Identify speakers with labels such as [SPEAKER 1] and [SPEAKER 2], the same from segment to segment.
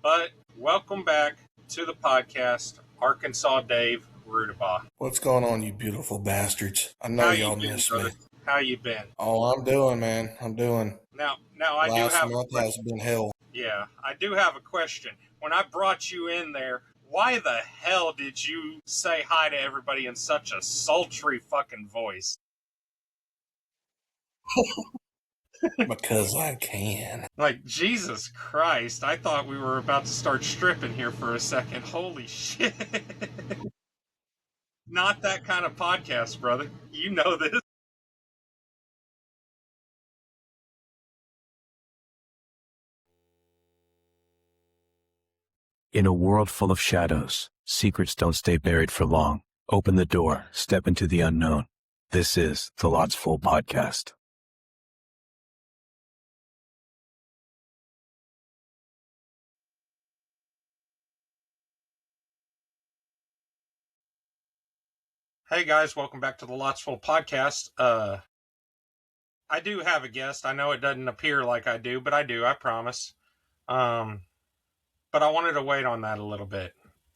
[SPEAKER 1] But welcome back to the podcast, Arkansas Dave Rudabaugh.
[SPEAKER 2] What's going on, you beautiful bastards? I know y'all miss me.
[SPEAKER 1] How you been?
[SPEAKER 2] Oh, I'm doing, man. I'm doing.
[SPEAKER 1] Now I do have
[SPEAKER 2] last month has been hell.
[SPEAKER 1] Yeah, I do have a question. When I brought you in there, why the hell did you say hi to everybody in such a sultry fucking voice?
[SPEAKER 2] Because I can.
[SPEAKER 1] Like, Jesus Christ, I thought we were about to start stripping here for a second. Holy shit. Not that kind of podcast, brother. You know this.
[SPEAKER 3] In a world full of shadows, secrets don't stay buried for long. Open the door, step into the unknown. This is the Lots Full Podcast.
[SPEAKER 1] Hey guys, welcome back to the Lots Full Podcast. I do have a guest. I know it doesn't appear like I do, but I do, I promise. But I wanted to wait on that a little bit.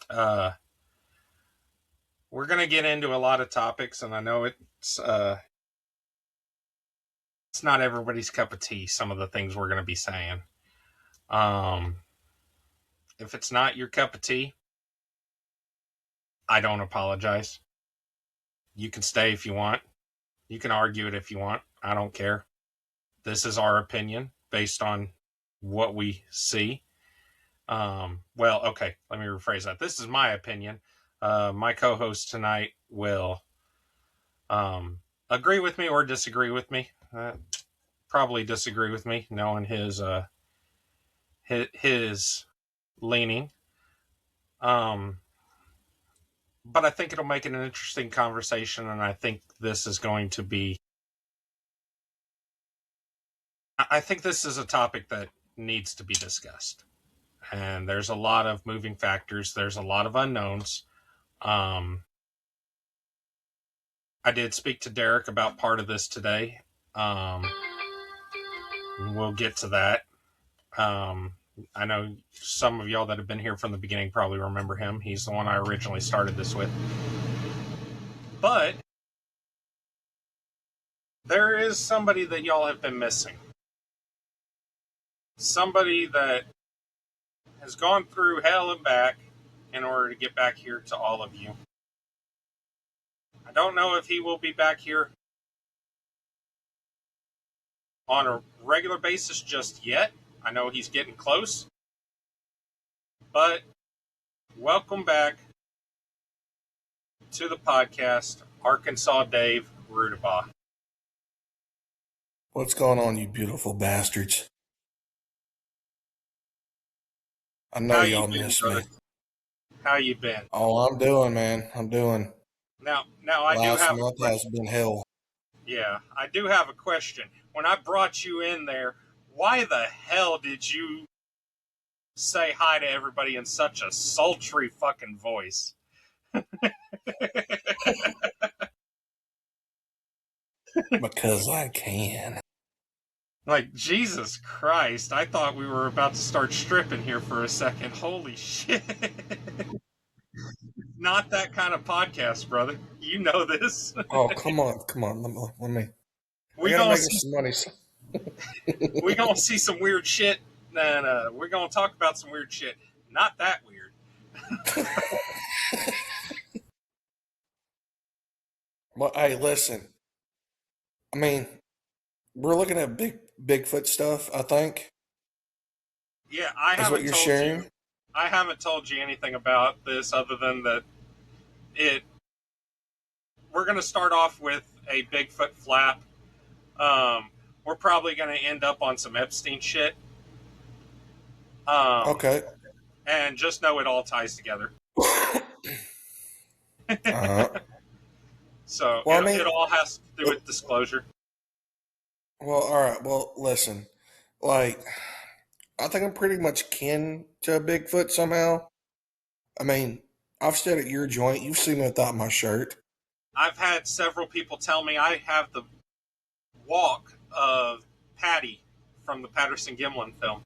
[SPEAKER 1] We're going to get into a lot of topics, and I know it's not everybody's cup of tea, some of the things we're going to be saying. If it's not your cup of tea, I don't apologize. You can stay if you want. You can argue it if you want. I don't care. This is our opinion based on what we see. Well, okay, let me rephrase that. This is my opinion. My co-host tonight will agree with me or disagree with me. Probably disagree with me, knowing his leaning. But I think it'll make it an interesting conversation, and I think this is going to be... I think this is a topic that needs to be discussed. And there's a lot of moving factors. There's a lot of unknowns. I did speak to Derek about part of this today. We'll get to that. I know some of y'all that have been here from the beginning probably remember him. He's the one I originally started this with. But there is somebody that y'all have been missing. Somebody that has gone through hell and back in order to get back here to all of you. I don't know if he will be back here on a regular basis just yet. I know he's getting close. But welcome back to the podcast, Arkansas Dave Rudabaugh.
[SPEAKER 2] What's going on, you beautiful bastards? I know y'all miss me.
[SPEAKER 1] How you been?
[SPEAKER 2] Oh, I'm doing, man. I'm doing.
[SPEAKER 1] Now I do have...
[SPEAKER 2] last month has been hell.
[SPEAKER 1] Yeah, I do have a question. When I brought you in there, why the hell did you say hi to everybody in such a sultry fucking voice?
[SPEAKER 2] Because I can.
[SPEAKER 1] Like, Jesus Christ, I thought we were about to start stripping here for a second. Holy shit. Not that kind of podcast, brother. You know this.
[SPEAKER 2] Oh, come on. Let me.
[SPEAKER 1] We gonna
[SPEAKER 2] make some money.
[SPEAKER 1] We're going to see some weird shit, and we're going to talk about some weird shit. Not that weird.
[SPEAKER 2] Well, hey, listen. I mean, we're looking at Bigfoot stuff, I think.
[SPEAKER 1] Yeah, I
[SPEAKER 2] That's what you're sharing?
[SPEAKER 1] I haven't told you anything about this other than that we're going to start off with a Bigfoot flap. We're probably going to end up on some Epstein shit.
[SPEAKER 2] Okay.
[SPEAKER 1] And just know it all ties together. So
[SPEAKER 2] well,
[SPEAKER 1] it all has to do with disclosure.
[SPEAKER 2] Well, all right. Well, listen. Like, I think I'm pretty much kin to a Bigfoot somehow. I mean, I've stayed at your joint. You've seen me without my shirt.
[SPEAKER 1] I've had several people tell me I have the walk of Patty from the Patterson-Gimlin film.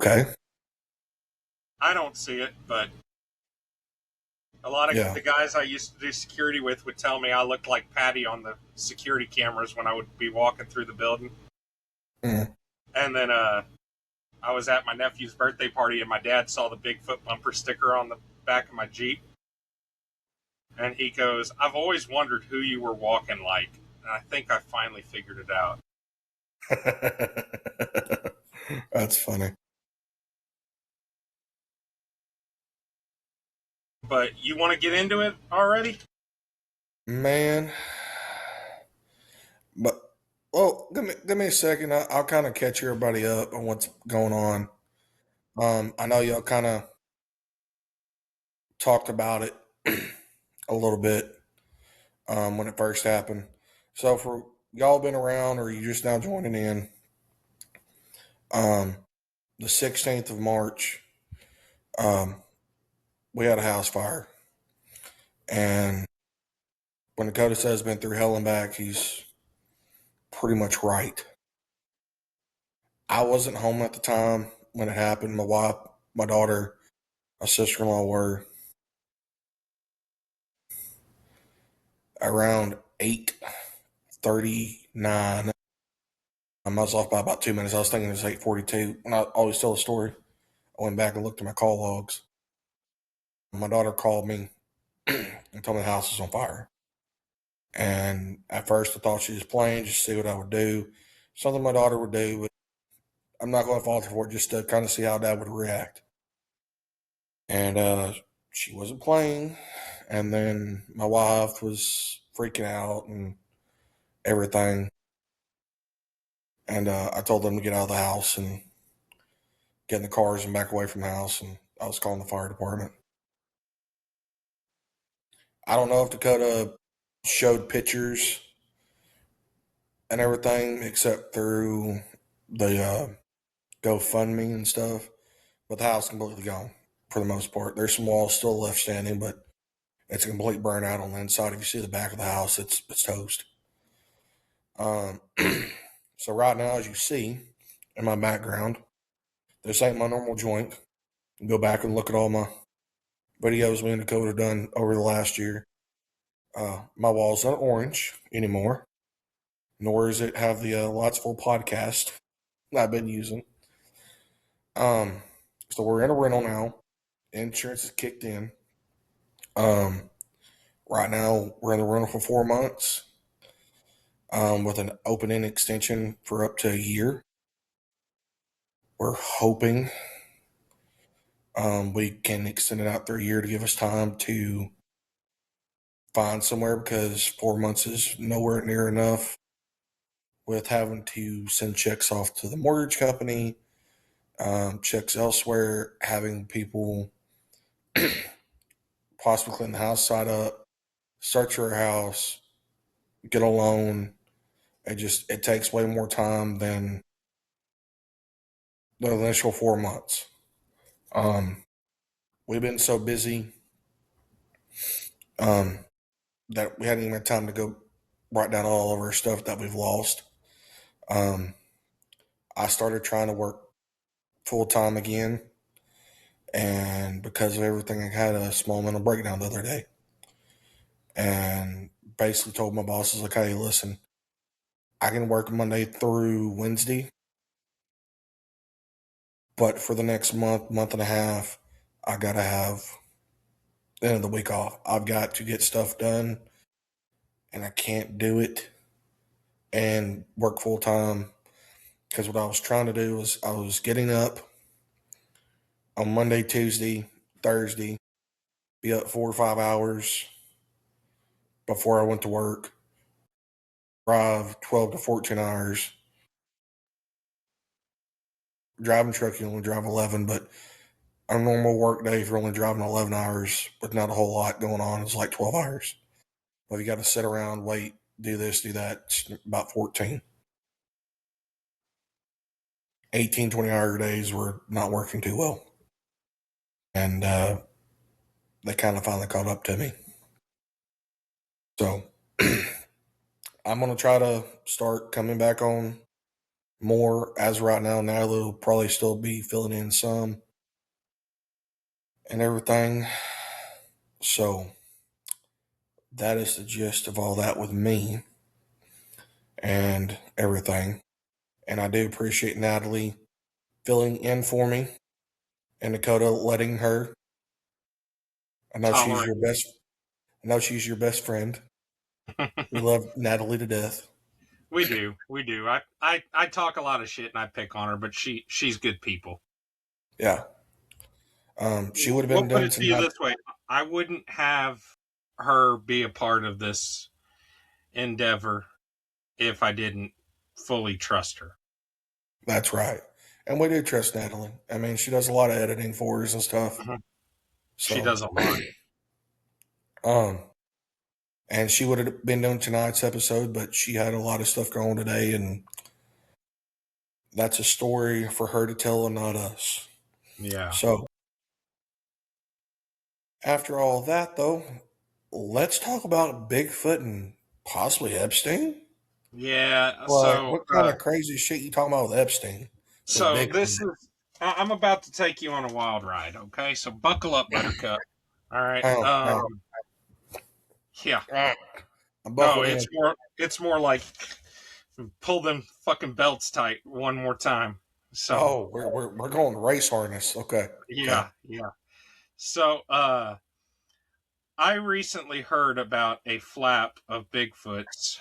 [SPEAKER 2] Okay.
[SPEAKER 1] I don't see it, but a lot of
[SPEAKER 2] Yeah.
[SPEAKER 1] the guys I used to do security with would tell me I looked like Patty on the security cameras when I would be walking through the building.
[SPEAKER 2] Mm.
[SPEAKER 1] And then I was at my nephew's birthday party, and my dad saw the Bigfoot bumper sticker on the back of my Jeep. And he goes, I've always wondered who you were walking like. And I think I finally figured it out.
[SPEAKER 2] That's funny.
[SPEAKER 1] But you want to get into it already?
[SPEAKER 2] Man. But, well, give me a second. I'll kind of catch everybody up on what's going on. I know y'all kind of talked about it a little bit when it first happened. So for y'all been around or you just now joining in, the 16th of March, we had a house fire. And when Dakota says been through hell and back, he's pretty much right. I wasn't home at the time when it happened. My wife, my daughter, my sister-in-law were. Around 8:39. I was off by about 2 minutes. I was thinking it was 8:42. When I always tell the story, I went back and looked at my call logs. My daughter called me and told me the house was on fire. And at first I thought she was playing just to see what I would do. Something my daughter would do, but I'm not going to falter for it just to kind of see how Dad would react. And she wasn't playing. And then my wife was freaking out and everything. And I told them to get out of the house and get in the cars and back away from the house. And I was calling the fire department. I don't know if Dakota showed pictures and everything except through the GoFundMe and stuff. But the house is completely gone for the most part. There's some walls still left standing, but it's a complete burnout on the inside. If you see the back of the house, it's toast. So right now, as you see in my background, this ain't my normal joint. Go back and look at all my videos me and Dakota have done over the last year. My wall's not orange anymore, nor does it have the Lots Full podcast that I've been using. So we're in a rental now. Insurance is kicked in. Right now we're in the rental for 4 months, with an open-end extension for up to a year. We're hoping we can extend it out for a year to give us time to find somewhere, because 4 months is nowhere near enough with having to send checks off to the mortgage company, checks elsewhere, having people possibly clean the house side up, search your house, get a loan. It takes way more time than the initial 4 months. We've been so busy that we hadn't even had time to go write down all of our stuff that we've lost. I started trying to work full time again, and because of everything, I had a small mental breakdown the other day, and basically told my bosses, like, "Hey, listen, I can work Monday through Wednesday, but for the next month and a half, I gotta have the end of the week off. I've got to get stuff done, and I can't do it and work full time." Because what I was trying to do was I was getting up on Monday, Tuesday, Thursday, be up 4 or 5 hours before I went to work, drive 12 to 14 hours. Driving truck, you only drive 11, but a normal work day, if you're only driving 11 hours with not a whole lot going on, it's like 12 hours. But you got to sit around, wait, do this, do that, it's about 14. 18, 20-hour days were not working too well. And they kind of finally caught up to me. So I'm going to try to start coming back on more as right now. Natalie will probably still be filling in some and everything. So that is the gist of all that with me and everything. And I do appreciate Natalie filling in for me and Dakota letting her. I know she's
[SPEAKER 1] Tolerate.
[SPEAKER 2] your best. I know she's your best friend. We love Natalie to death.
[SPEAKER 1] We do. I talk a lot of shit and I pick on her, but she's good people.
[SPEAKER 2] Yeah. She would have
[SPEAKER 1] We'll
[SPEAKER 2] been
[SPEAKER 1] put
[SPEAKER 2] doing
[SPEAKER 1] it to you
[SPEAKER 2] tonight.
[SPEAKER 1] this way: I wouldn't have her be a part of this endeavor if I didn't fully trust her.
[SPEAKER 2] That's right. And we do trust Natalie. I mean, she does a lot of editing for us and stuff.
[SPEAKER 1] Mhm. She
[SPEAKER 2] So,
[SPEAKER 1] does a lot.
[SPEAKER 2] um, and she would have been doing tonight's episode, but she had a lot of stuff going on today, and that's a story for her to tell and not us.
[SPEAKER 1] Yeah.
[SPEAKER 2] So, after all that, though, let's talk about Bigfoot and possibly Epstein.
[SPEAKER 1] Yeah.
[SPEAKER 2] Like, what kind of crazy shit you talking about with Epstein? With
[SPEAKER 1] So
[SPEAKER 2] Bigfoot?
[SPEAKER 1] this is. I'm about to take you on a wild ride. Okay, so buckle up, Buttercup. All right.
[SPEAKER 2] Oh,
[SPEAKER 1] Yeah.
[SPEAKER 2] I'm
[SPEAKER 1] No,
[SPEAKER 2] buckled in.
[SPEAKER 1] it's more like pull them fucking belts tight one more time. So
[SPEAKER 2] Oh, we're going race harness. Okay. Okay.
[SPEAKER 1] yeah. So I recently heard about a flap of Bigfoots.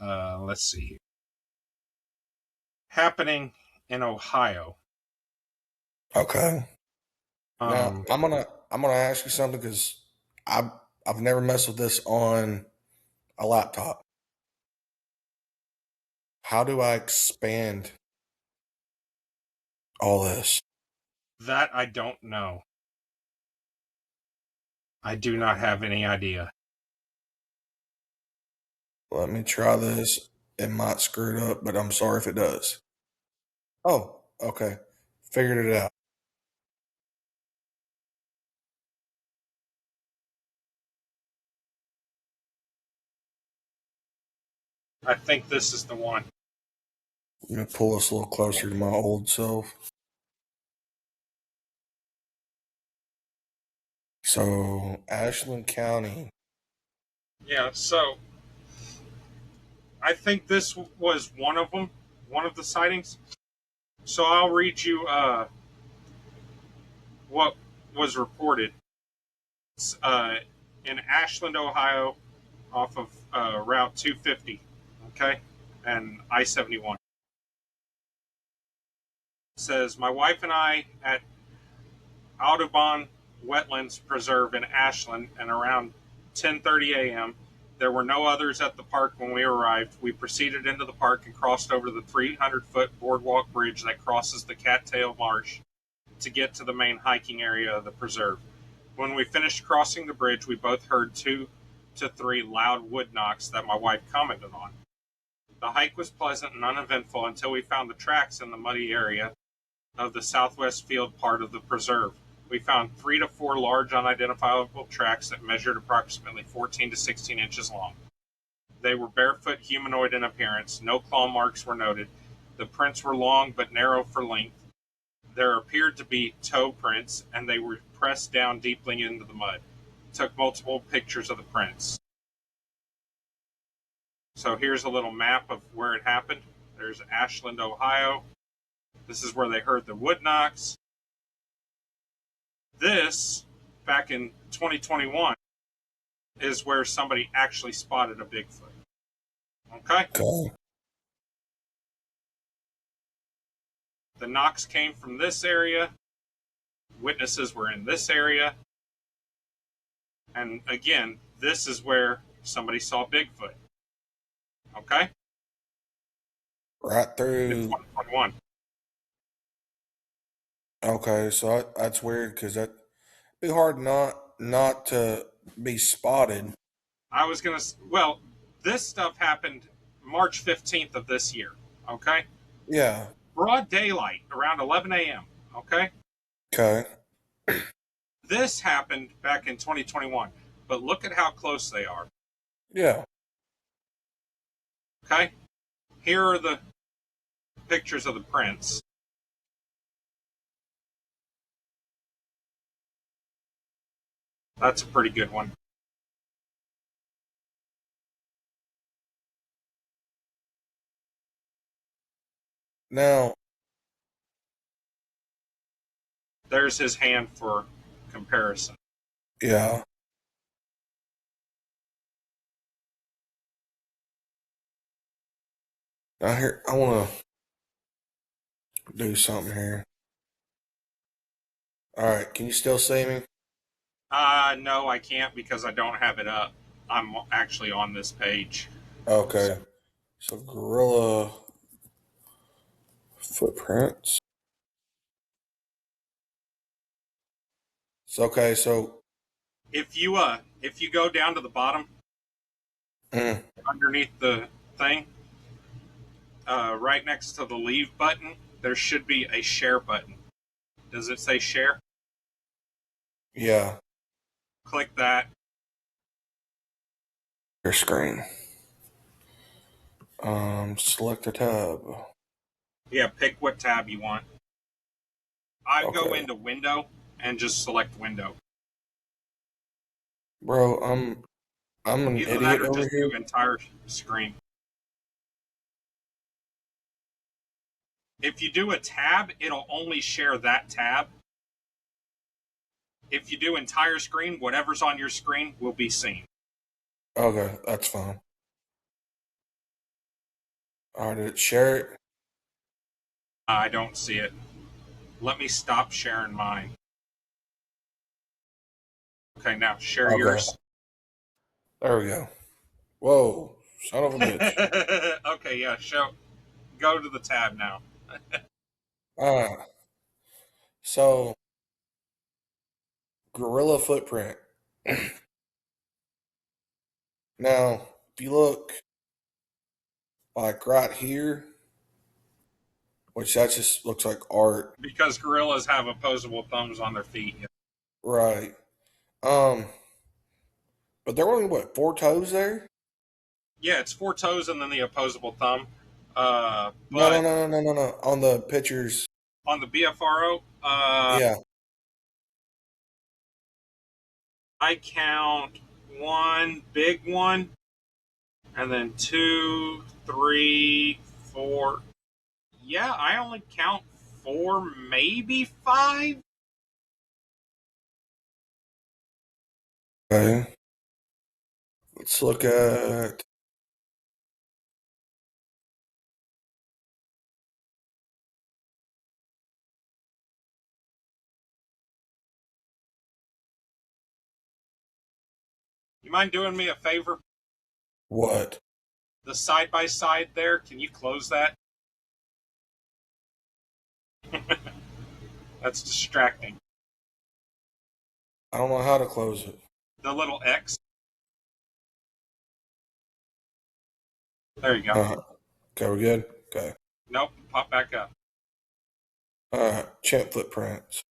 [SPEAKER 1] Let's see, happening in Ohio.
[SPEAKER 2] Okay. Now
[SPEAKER 1] Um,
[SPEAKER 2] I'm gonna ask you something because I've never messed with this on a laptop. How do I expand all this?
[SPEAKER 1] that I don't know. I do not have any idea.
[SPEAKER 2] Let me try this. It might screw it up, but I'm sorry if it does. Oh, okay. Figured it out.
[SPEAKER 1] I think this is the one.
[SPEAKER 2] I'm gonna pull this a little closer to my old self. So Ashland County.
[SPEAKER 1] Yeah. So I think this was one of them, one of the sightings. So I'll read you what was reported. Uh, in Ashland, Ohio, off of Route 250, okay, and I-71. It says, my wife and I at Audubon Wetlands Preserve in Ashland, and around 10:30 a.m. There were no others at the park when we arrived. We proceeded into the park and crossed over the 300-foot boardwalk bridge that crosses the Cattail Marsh to get to the main hiking area of the preserve. When we finished crossing the bridge, we both heard 2 to 3 loud wood knocks that my wife commented on. The hike was pleasant and uneventful until we found the tracks in the muddy area of the southwest field part of the preserve. We found 3 to 4 large unidentifiable tracks that measured approximately 14 to 16 inches long. They were barefoot humanoid in appearance. No claw marks were noted. The prints were long but narrow for length. There appeared to be toe prints, and they were pressed down deeply into the mud. Took multiple pictures of the prints. So here's a little map of where it happened. There's Ashland, Ohio. This is where they heard the wood knocks. This, back in 2021, is where somebody actually spotted a Bigfoot. Okay?
[SPEAKER 2] Okay.
[SPEAKER 1] The knocks came from this area. Witnesses were in this area. And again, this is where somebody saw Bigfoot. Okay?
[SPEAKER 2] Right
[SPEAKER 1] In
[SPEAKER 2] through.
[SPEAKER 1] 2021.
[SPEAKER 2] Okay, so that's weird because that'd be hard not to be spotted.
[SPEAKER 1] I was going to, well, this stuff happened March 15th of this year. Okay?
[SPEAKER 2] Yeah.
[SPEAKER 1] Broad daylight, around 11 a.m. Okay?
[SPEAKER 2] Okay.
[SPEAKER 1] This happened back in 2021, but look at how close they are.
[SPEAKER 2] Yeah.
[SPEAKER 1] Okay? Here are the pictures of the prints. That's a pretty good one.
[SPEAKER 2] Now,
[SPEAKER 1] There's his hand for comparison.
[SPEAKER 2] yeah. Now here, I want to do something here. All right, can you still see me?
[SPEAKER 1] No, I can't because I don't have it up. I'm actually on this page.
[SPEAKER 2] Okay. So gorilla footprints. It's okay. So
[SPEAKER 1] If you go down to the bottom
[SPEAKER 2] mm,
[SPEAKER 1] underneath the thing, right next to the leave button, there should be a share button. Does it say share?
[SPEAKER 2] yeah,
[SPEAKER 1] Click that.
[SPEAKER 2] your screen. Select a tab.
[SPEAKER 1] Yeah, pick what tab you want. I go
[SPEAKER 2] Okay.
[SPEAKER 1] into window and just select window.
[SPEAKER 2] Bro, I'm an
[SPEAKER 1] Either that
[SPEAKER 2] idiot
[SPEAKER 1] or
[SPEAKER 2] over
[SPEAKER 1] just
[SPEAKER 2] here.
[SPEAKER 1] do entire screen. If you do a tab, it'll only share that tab. If you do entire screen, whatever's on your screen will be seen.
[SPEAKER 2] Okay, that's fine. All right, did it share it?
[SPEAKER 1] I don't see it. Let me stop sharing mine. Okay, now share
[SPEAKER 2] Okay,
[SPEAKER 1] yours.
[SPEAKER 2] there we go. Whoa, son of a bitch.
[SPEAKER 1] Okay, yeah, go to the tab now.
[SPEAKER 2] So gorilla footprint. Now, if you look like right here, which that just looks like art,
[SPEAKER 1] Because gorillas have opposable thumbs on their feet.
[SPEAKER 2] right? Um, but there were only what 4 toes there?
[SPEAKER 1] Yeah, it's 4 toes and then the opposable thumb.
[SPEAKER 2] No, no,
[SPEAKER 1] But
[SPEAKER 2] no, no, no, no, no. On the pictures,
[SPEAKER 1] on the BFRO,
[SPEAKER 2] yeah.
[SPEAKER 1] I count one big one, and then 2, 3, 4. Yeah, I only count 4, maybe 5.
[SPEAKER 2] Okay. Let's look at.
[SPEAKER 1] You mind doing me a favor?
[SPEAKER 2] What?
[SPEAKER 1] The side by side there, can you close that? That's distracting.
[SPEAKER 2] I don't know how to close it.
[SPEAKER 1] The little X. There you go.
[SPEAKER 2] Okay, we good? Okay.
[SPEAKER 1] Nope, pop back up.
[SPEAKER 2] Chimp footprints.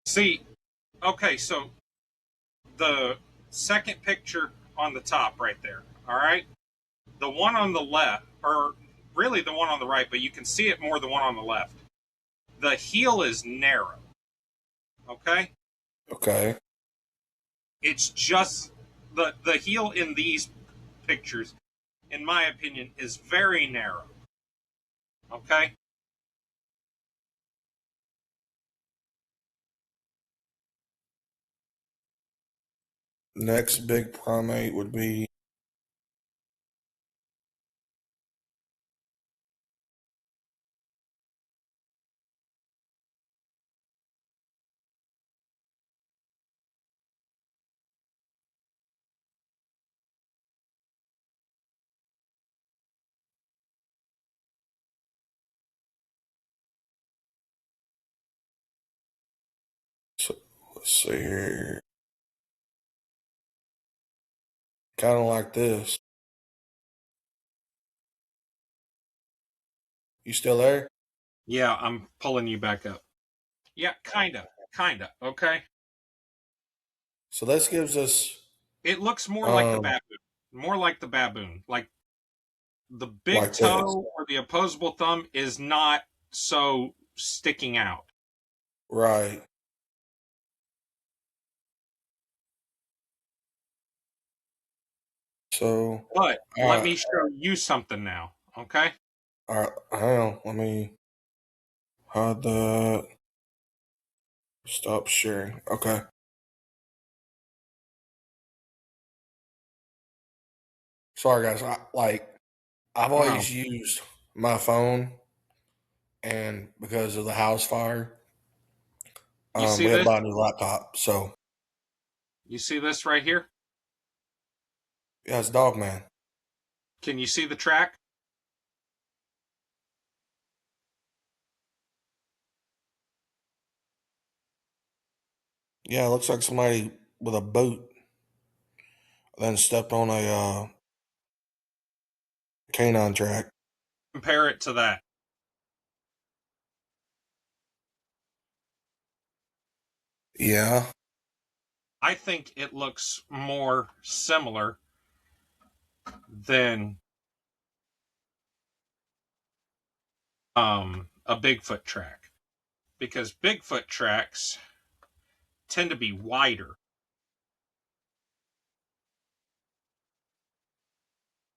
[SPEAKER 1] See, okay, so the second picture on the top right there, all right? The one on the left, or really the one on the right, but you can see it more the one on the left. The heel is narrow, okay?
[SPEAKER 2] Okay.
[SPEAKER 1] It's just the heel in these pictures, in my opinion, is very narrow, okay?
[SPEAKER 2] Next big primate would be. So, let's see here. Kind of like this. You still there?
[SPEAKER 1] Yeah, I'm pulling you back up. Yeah, kinda, okay?
[SPEAKER 2] So this gives us.
[SPEAKER 1] It looks more like the
[SPEAKER 2] Um.
[SPEAKER 1] baboon. More like the baboon. Like The big
[SPEAKER 2] like this.
[SPEAKER 1] toe or the opposable thumb is not so sticking out.
[SPEAKER 2] Right. So,
[SPEAKER 1] But let
[SPEAKER 2] uh,
[SPEAKER 1] me show you something now, okay?
[SPEAKER 2] I don't know. Let me hide that. Stop sharing. Okay. Sorry, guys. I've
[SPEAKER 1] No.
[SPEAKER 2] always used my phone, and because of the house fire,
[SPEAKER 1] You see
[SPEAKER 2] we had to
[SPEAKER 1] this?
[SPEAKER 2] buy a new laptop. So,
[SPEAKER 1] You see this right here?
[SPEAKER 2] yeah, it's Dogman.
[SPEAKER 1] Can you see the track?
[SPEAKER 2] Yeah, it looks like somebody with a boot then stepped on a canine track.
[SPEAKER 1] Compare it to that.
[SPEAKER 2] Yeah.
[SPEAKER 1] I think it looks more similar than a Bigfoot track, because Bigfoot tracks tend to be wider.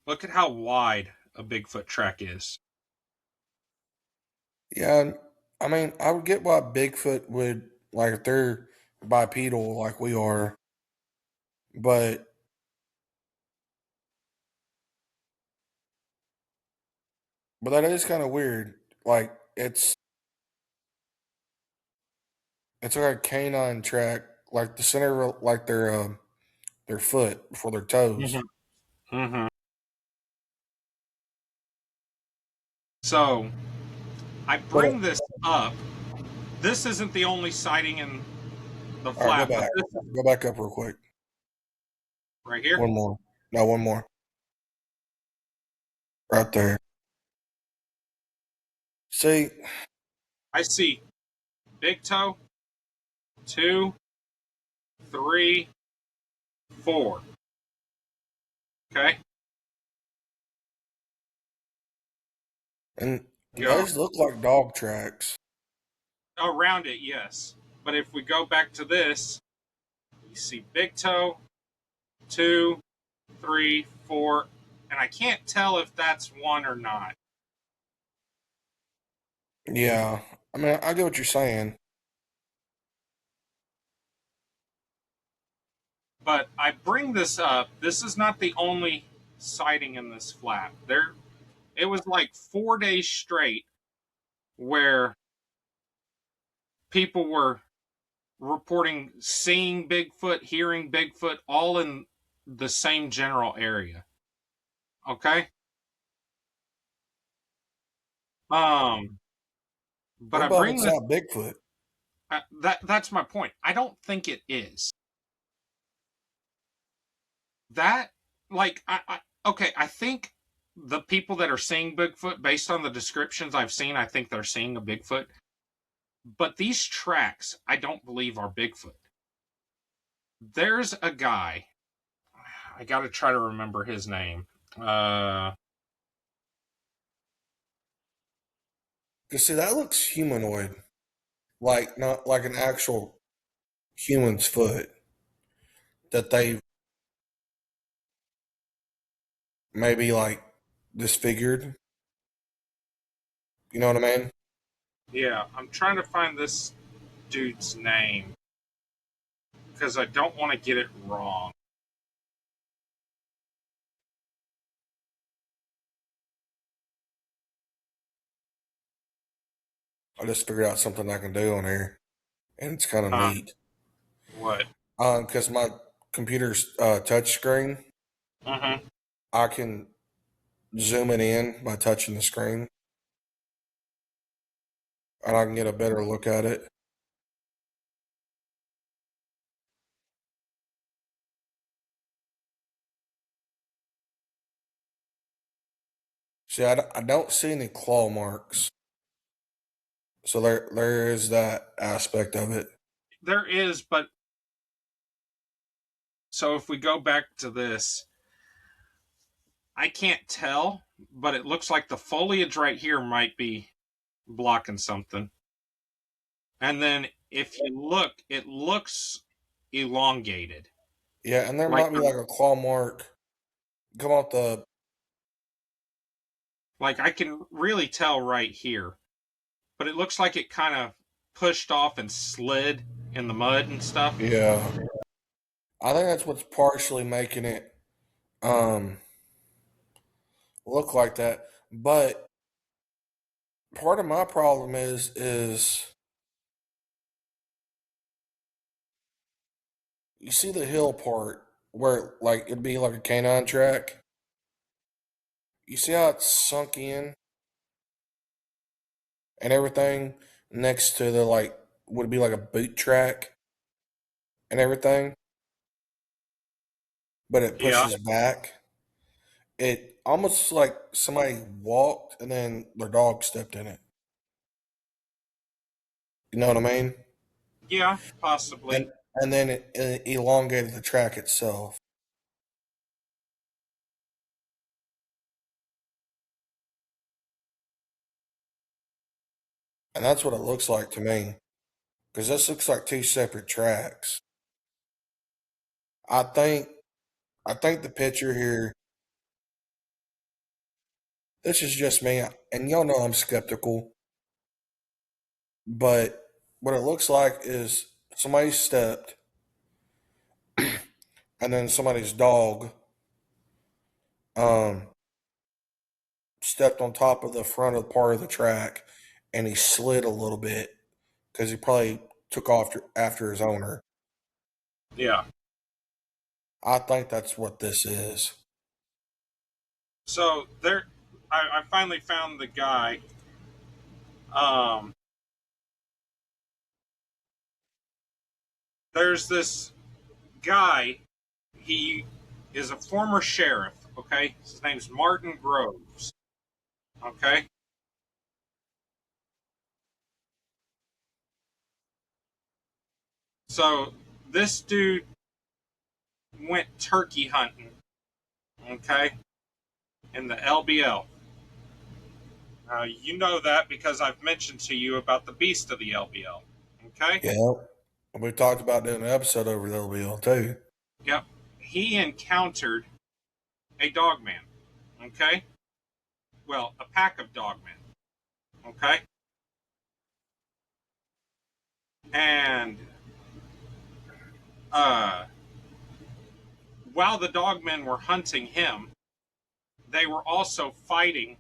[SPEAKER 1] Look at how wide a Bigfoot track is.
[SPEAKER 2] Yeah. I mean, I would get why Bigfoot would, like, if they're bipedal like we are, but that is kind of weird. Like, it's like a canine track, like the center of like their foot before their toes.
[SPEAKER 1] Mm-hmm. Mm-hmm. So I
[SPEAKER 2] But
[SPEAKER 1] bring this up. This isn't the only sighting in the
[SPEAKER 2] all right,
[SPEAKER 1] flat, but this is
[SPEAKER 2] go back up real quick.
[SPEAKER 1] right here.
[SPEAKER 2] One more, no, one more, right there. See,
[SPEAKER 1] I see big toe, 2, 3, 4. Okay.
[SPEAKER 2] and
[SPEAKER 1] Go
[SPEAKER 2] those look like dog tracks.
[SPEAKER 1] around it, yes. But if we go back to this, you see big toe, 2, 3, 4, and I can't tell if that's one or not.
[SPEAKER 2] Yeah, I mean, I get what you're saying.
[SPEAKER 1] But I bring this up. This is not the only sighting in this flat. It was like 4 days straight where people were reporting seeing Bigfoot, hearing Bigfoot, all in the same general area. Okay. Um, but
[SPEAKER 2] What
[SPEAKER 1] I
[SPEAKER 2] about if
[SPEAKER 1] bring
[SPEAKER 2] it's
[SPEAKER 1] this.
[SPEAKER 2] not Bigfoot?
[SPEAKER 1] That's my point. I don't think it is that. Like okay. I think the people that are seeing Bigfoot, based on the descriptions I've seen, I think they're seeing a Bigfoot. But these tracks, I don't believe are Bigfoot. There's a guy. I got to try to remember his name. Uh,
[SPEAKER 2] Cause see, that looks humanoid, like not like an actual human's foot that they maybe like disfigured. You know what I mean?
[SPEAKER 1] yeah, I'm trying to find this dude's name because I don't want to get it wrong.
[SPEAKER 2] I just figured out something I can do on here, and it's kind of
[SPEAKER 1] Uh,
[SPEAKER 2] neat.
[SPEAKER 1] what?
[SPEAKER 2] Because my computer's touch screen,
[SPEAKER 1] Mm-hmm.
[SPEAKER 2] I can zoom it in by touching the screen, and I can get a better look at it. See, I don't see any claw marks, so there is that aspect of it.
[SPEAKER 1] There is, but so if we go back to this, I can't tell but it looks like the foliage right here might be blocking something. And then if you look, it looks elongated.
[SPEAKER 2] Yeah, and there
[SPEAKER 1] Like
[SPEAKER 2] might be like a claw mark come off the.
[SPEAKER 1] like I can really tell right here. But it looks like it kind of pushed off and slid in the mud and stuff.
[SPEAKER 2] Yeah, I think that's what's partially making it um look like that. But part of my problem is you see the hill part where like it'd be like a canine track. You see how it's sunk in and everything next to the like would be like a boot track and everything, but it
[SPEAKER 1] Yeah.
[SPEAKER 2] pushes back. It almost like somebody walked and then their dog stepped in it. You know what I mean?
[SPEAKER 1] Yeah, possibly.
[SPEAKER 2] And then it elongated the track itself. And that's what it looks like to me. Because this looks like two separate tracks. I think I think the picture here, this is just me, and y'all know I'm skeptical, but what it looks like is somebody stepped and then somebody's dog um stepped on top of the front of the part of the track and he slid a little bit because he probably took off after his owner.
[SPEAKER 1] Yeah.
[SPEAKER 2] I think that's what this is.
[SPEAKER 1] So there, I finally found the guy. Um, there's this guy. He is a former sheriff. Okay, his name's Martin Groves. Okay, so this dude went turkey hunting. Okay, in the LBL. You know that because I've mentioned to you about the beast of the LBL. Okay.
[SPEAKER 2] Yeah. We talked about doing an episode over the LBL too.
[SPEAKER 1] Yep. He encountered a dogman. Okay. Well, a pack of dogmen. Okay. And uh, while the dogmen were hunting him, they were also fighting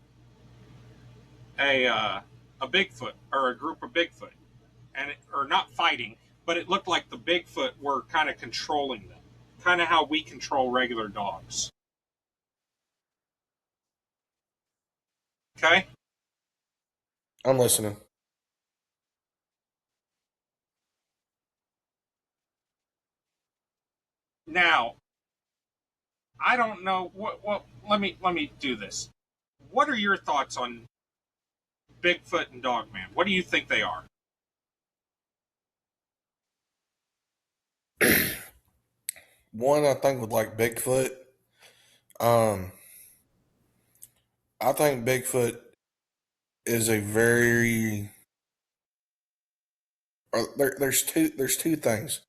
[SPEAKER 1] a Bigfoot or a group of Bigfoot, or not fighting, but it looked like the Bigfoot were kind of controlling them, kind of how we control regular dogs. Okay.
[SPEAKER 2] I'm listening.
[SPEAKER 1] Now, I don't know what. Let me do this. What are your thoughts on Bigfoot and Dogman? What do you think they are?
[SPEAKER 2] One, I think with like Bigfoot, um, I think Bigfoot is a very there's two things.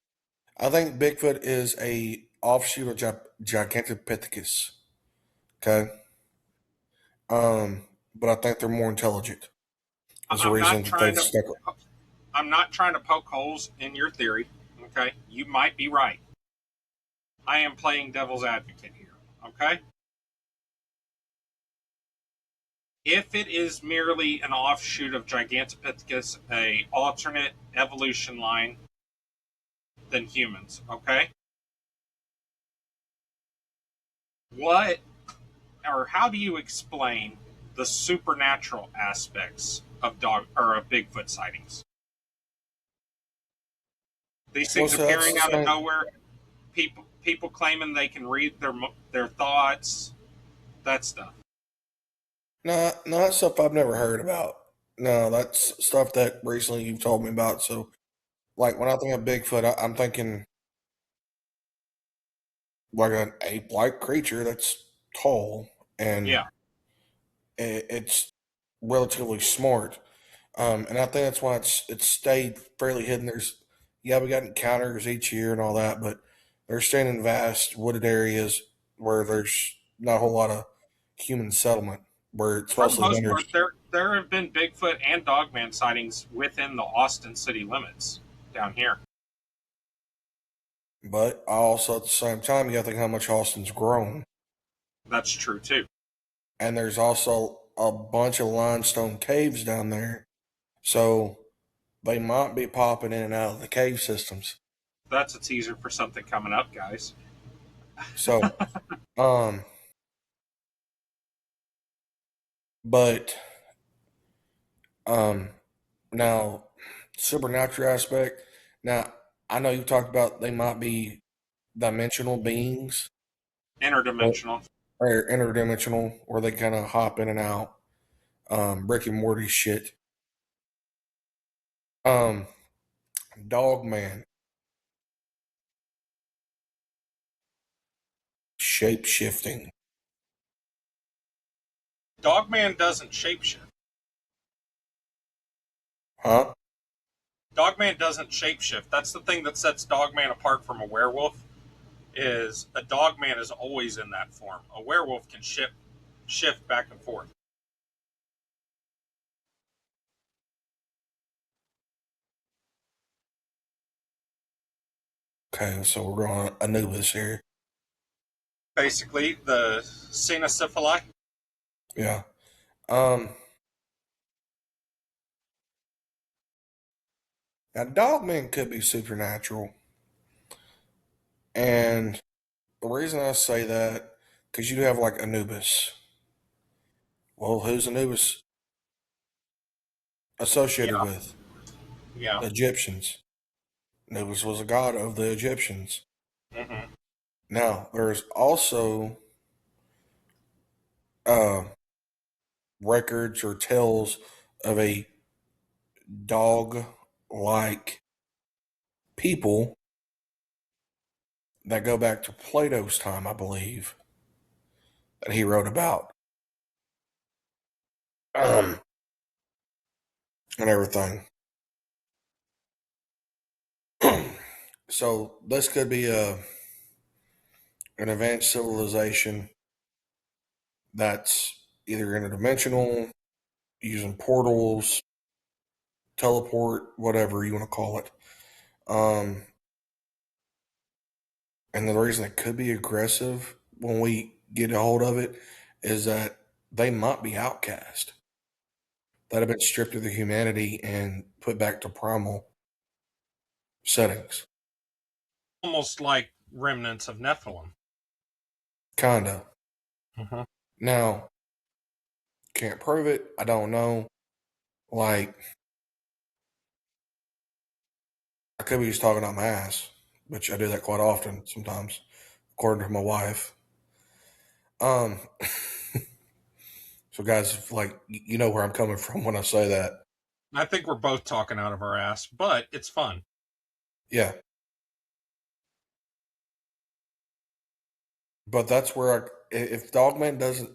[SPEAKER 2] I think Bigfoot is a offshoot of Gigantopithecus. Okay, but I think they're more intelligent. That's the
[SPEAKER 1] I'm
[SPEAKER 2] reason
[SPEAKER 1] not
[SPEAKER 2] that they've
[SPEAKER 1] trying to.
[SPEAKER 2] stuck.
[SPEAKER 1] I'm not trying to poke holes in your theory. Okay, you might be right. I am playing devil's advocate here. Okay, if it is merely an offshoot of Gigantopithecus, a alternate evolution line than humans. Okay, what or how do you explain the supernatural aspects of dog or of Bigfoot sightings? These
[SPEAKER 2] Well,
[SPEAKER 1] things
[SPEAKER 2] so that's
[SPEAKER 1] appearing
[SPEAKER 2] the
[SPEAKER 1] out of
[SPEAKER 2] same.
[SPEAKER 1] nowhere, people claiming they can read their thoughts, that stuff.
[SPEAKER 2] No, that's stuff I've never heard about. No, that's stuff that recently you've told me about. So, like when I think of Bigfoot, I'm thinking like an ape-like creature that's tall and
[SPEAKER 1] Yeah,
[SPEAKER 2] it's relatively smart. And I think that's why it's stayed fairly hidden. We got encounters each year and all that, but they're staying in vast wooded areas where there's not a whole lot of human settlement, where it's
[SPEAKER 1] For the
[SPEAKER 2] mostly
[SPEAKER 1] most
[SPEAKER 2] hunters.
[SPEAKER 1] part, there have been Bigfoot and Dogman sightings within the Austin city limits down here.
[SPEAKER 2] But also at the same time, you got to think how much Austin's grown,
[SPEAKER 1] That's true too.
[SPEAKER 2] and there's also a bunch of limestone caves down there, so they might be popping in and out of the cave systems.
[SPEAKER 1] That's a teaser for something coming up, guys.
[SPEAKER 2] So, um, but um, now supernatural aspect. Now I know you talked about they might be dimensional beings or,
[SPEAKER 1] Interdimensional.
[SPEAKER 2] or interdimensional, where they kind of hop in and out. Rick and Morty shit. Um, Dogman, shape shifting.
[SPEAKER 1] Dogman doesn't shapeshift.
[SPEAKER 2] Huh?
[SPEAKER 1] Dogman doesn't shapeshift. That's the thing that sets Dogman apart from a werewolf. Is a Dogman is always in that form. A werewolf can shift back and forth.
[SPEAKER 2] Okay, so we're going Anubis here.
[SPEAKER 1] Basically, the Cenocephali.
[SPEAKER 2] Yeah. Um. Now, Dogman could be supernatural, and the reason I say that because you have like Anubis. Well, who's Anubis associated
[SPEAKER 1] Yeah,
[SPEAKER 2] with?
[SPEAKER 1] yeah.
[SPEAKER 2] The Egyptians. Anubis was a god of the Egyptians.
[SPEAKER 1] Hmm.
[SPEAKER 2] Now, there's also uh, records or tales of a dog like people that go back to Plato's time, I believe, that he wrote about um, and everything. So, this could be an advanced civilization that's either interdimensional, using portals, teleport, whatever you want to call it. Um, and the reason it could be aggressive when we get a hold of it is that they might be outcast, that have been stripped of their humanity and put back to primal settings.
[SPEAKER 1] Almost like remnants of Nephilim.
[SPEAKER 2] Kinda.
[SPEAKER 1] Hmm.
[SPEAKER 2] Now, can't prove it. I don't know. Like, I could be just talking out my ass, which I do that quite often sometimes, according to my wife. Um, so guys, like, you know where I'm coming from when I say that.
[SPEAKER 1] I think we're both talking out of our ass, but it's fun.
[SPEAKER 2] Yeah. But that's where if Dogman doesn't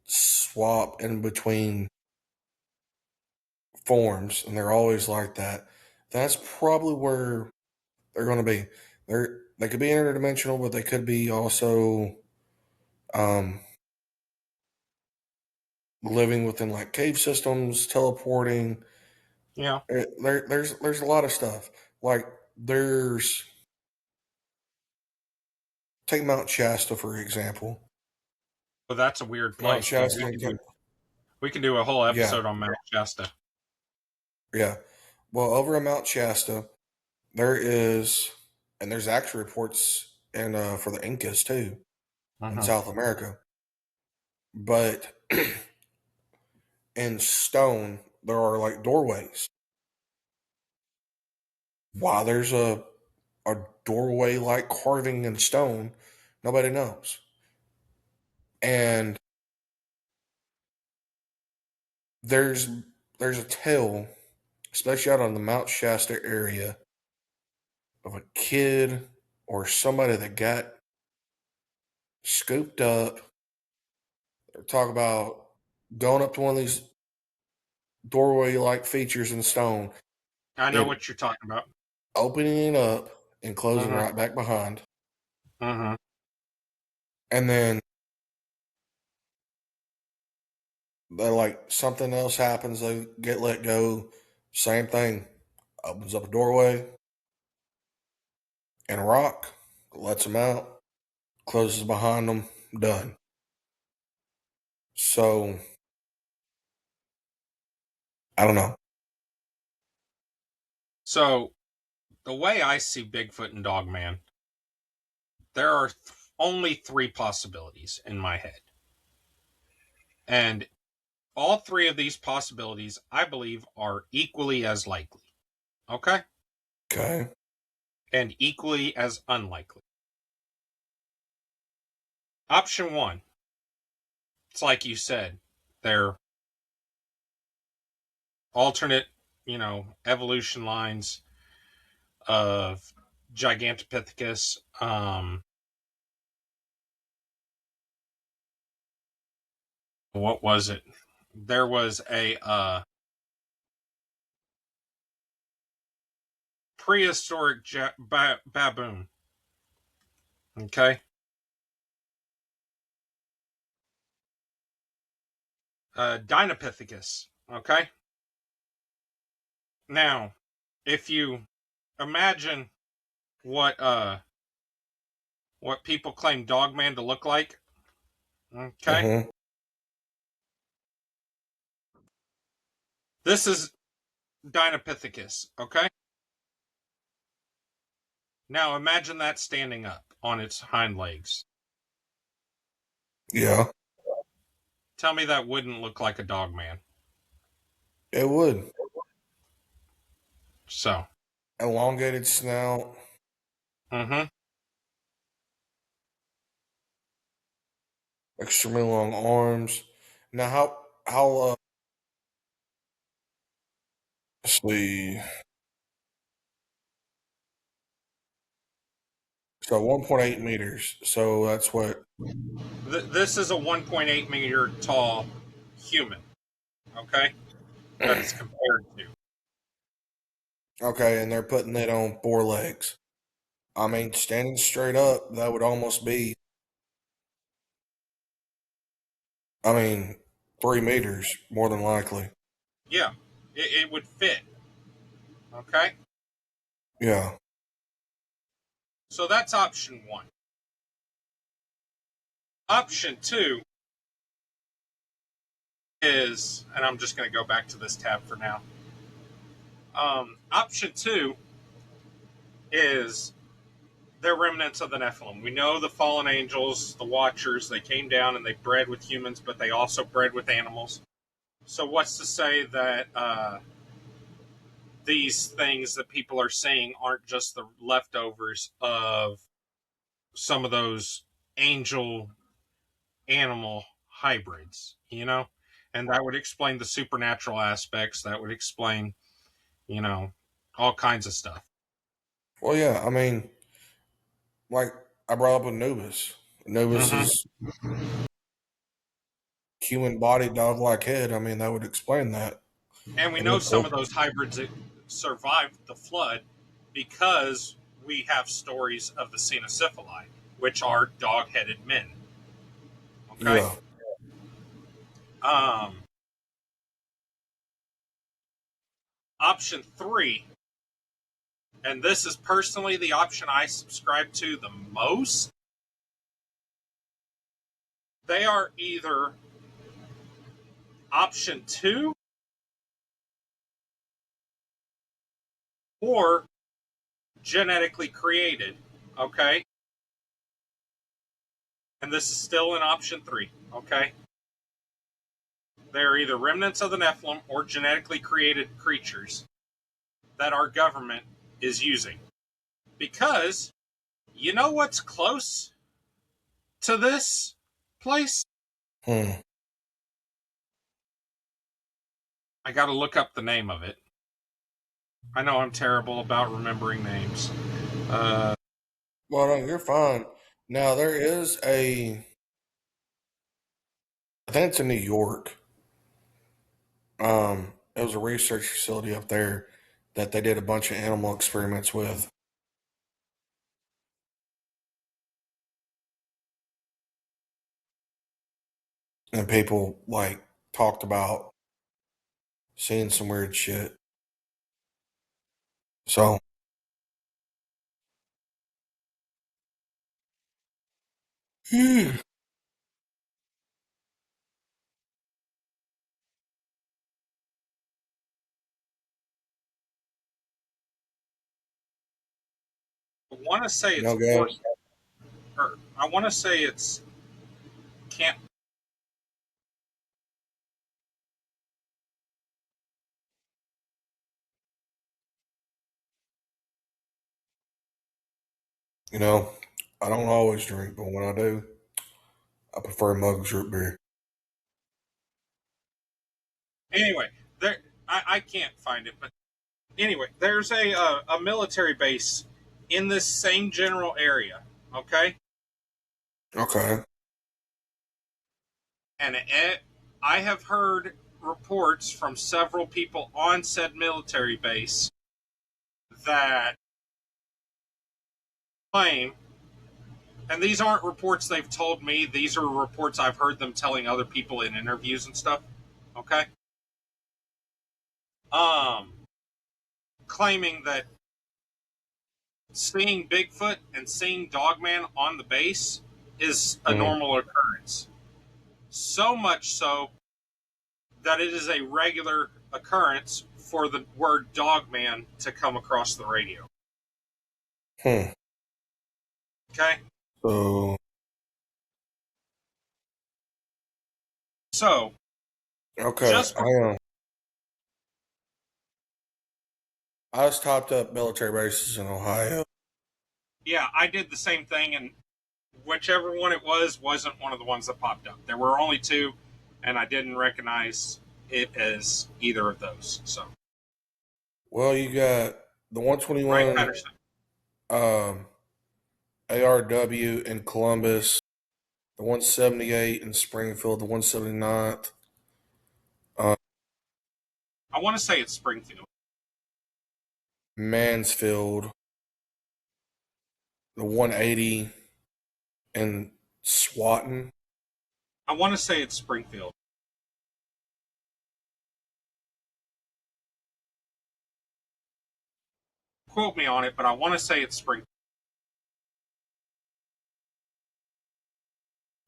[SPEAKER 2] swap in between forms, and they're always like that, that's probably where they're going to be. They could be interdimensional, but they could be also um, living within like cave systems, teleporting.
[SPEAKER 1] Yeah.
[SPEAKER 2] There's a lot of stuff. Like there's take Mount Shasta for example.
[SPEAKER 1] But that's a weird
[SPEAKER 2] Mount
[SPEAKER 1] place, dude.
[SPEAKER 2] Shasta,
[SPEAKER 1] We can do a whole
[SPEAKER 2] yeah,
[SPEAKER 1] episode on Mount Shasta.
[SPEAKER 2] yeah. Well, over at Mount Shasta, there is, and there's actual reports and for the Incas too in
[SPEAKER 1] Hmm.
[SPEAKER 2] South America. But in stone, there are like doorways. Why there's a doorway like carving in stone, nobody knows. And there's there's a tale, especially out on the Mount Shasta area, of a kid or somebody that got scooped up. They talk about going up to one of these doorway-like features in stone,
[SPEAKER 1] I know
[SPEAKER 2] it
[SPEAKER 1] what you're talking about.
[SPEAKER 2] opening it up and closing
[SPEAKER 1] Mm-hmm.
[SPEAKER 2] right back behind.
[SPEAKER 1] Mm-hmm.
[SPEAKER 2] And then something else happens, they get let go. Same thing. Opens up a doorway and a rock, lets them out, closes behind them, done. So, I don't know.
[SPEAKER 1] So, the way I see Bigfoot and Dogman, there are only three possibilities in my head. And all three of these possibilities, I believe, are equally as likely. Okay?
[SPEAKER 2] Okay.
[SPEAKER 1] And equally as unlikely. Option one, it's like you said, they're alternate, evolution lines of Gigantopithecus. What was it? There was a prehistoric baboon. Okay. Dinopithecus. Okay. Now, if you imagine what people claim Dogman to look like, okay,
[SPEAKER 2] Mm-hmm.
[SPEAKER 1] this is Dinopithecus. Okay. Now imagine that standing up on its hind legs.
[SPEAKER 2] Yeah,
[SPEAKER 1] Tell me that wouldn't look like a Dogman.
[SPEAKER 2] it would.
[SPEAKER 1] So,
[SPEAKER 2] Elongated snout,
[SPEAKER 1] mm-hmm.
[SPEAKER 2] extremely long arms. Now, how let's see. So 1.8 meters. So that's what.
[SPEAKER 1] This is a 1.8 meter tall human. Okay, that it's compared to.
[SPEAKER 2] Okay, and they're putting it on four legs. I mean, standing straight up, that would almost be. I mean, 3 meters more than likely.
[SPEAKER 1] Yeah, it would fit. Okay,
[SPEAKER 2] Yeah.
[SPEAKER 1] so that's option one. Option two is, and I'm just going to go back to this tab for now. Option two is they're remnants of the Nephilim. We know the fallen angels, the Watchers, they came down and they bred with humans, but they also bred with animals. So what's to say that these things that people are saying aren't just the leftovers of some of those angel animal hybrids, And that would explain the supernatural aspects. That would explain, you know, all kinds of stuff.
[SPEAKER 2] Well, yeah. I mean, like I brought up Anubis. Anubis
[SPEAKER 1] Mm-hmm.
[SPEAKER 2] is human body, dog like head. I mean, that would explain that.
[SPEAKER 1] And we
[SPEAKER 2] And
[SPEAKER 1] know
[SPEAKER 2] then,
[SPEAKER 1] some of those hybrids that survived the flood because we have stories of the Cenocephali, which are dog-headed men. Okay.
[SPEAKER 2] yeah.
[SPEAKER 1] Um, Option three, and this is personally the option I subscribe to the most. They are either option two or genetically created. Okay. And this is still in option three. Okay. They're either remnants of the Nephilim or genetically created creatures that our government is using. Because you know what's close to this place?
[SPEAKER 2] Hmm.
[SPEAKER 1] I got to look up the name of it. I know I'm terrible about remembering names.
[SPEAKER 2] Well, no, you're fine. Now there is a. I think it's in New York. It was a research facility up there that they did a bunch of animal experiments with. And people like talked about seeing some weird shit. So, I
[SPEAKER 1] want to say it's
[SPEAKER 2] Gabe,
[SPEAKER 1] horse, or I want to say it's can't.
[SPEAKER 2] you know, I don't always drink, but when I do, I prefer mugs root beer.
[SPEAKER 1] Anyway, there I can't find it, but anyway, there's a military base in this same general area. Okay,
[SPEAKER 2] Okay.
[SPEAKER 1] and I have heard reports from several people on said military base that claim, and these aren't reports they've told me, these are reports I've heard them telling other people in interviews and stuff. Okay, um, claiming that seeing Bigfoot and seeing Dogman on the base is a
[SPEAKER 2] Hmm.
[SPEAKER 1] normal occurrence. So much so that it is a regular occurrence for the word Dogman to come across the radio.
[SPEAKER 2] Hmm.
[SPEAKER 1] Okay?
[SPEAKER 2] So,
[SPEAKER 1] So,
[SPEAKER 2] okay.
[SPEAKER 1] just
[SPEAKER 2] I just topped up military bases in Ohio.
[SPEAKER 1] yeah, I did the same thing, and whichever one it was wasn't one of the ones that popped up. There were only two, and I didn't recognize it as either of those. So,
[SPEAKER 2] Well, you got the
[SPEAKER 1] right,
[SPEAKER 2] 121
[SPEAKER 1] Patterson.
[SPEAKER 2] um, ARW in Columbus, the 178 in Springfield, the 179th, uh,
[SPEAKER 1] I want to say it's Springfield.
[SPEAKER 2] Mansfield, the 180 in Swanton.
[SPEAKER 1] I want to say it's Springfield. Quote me on it, but I want to say it's Springfield.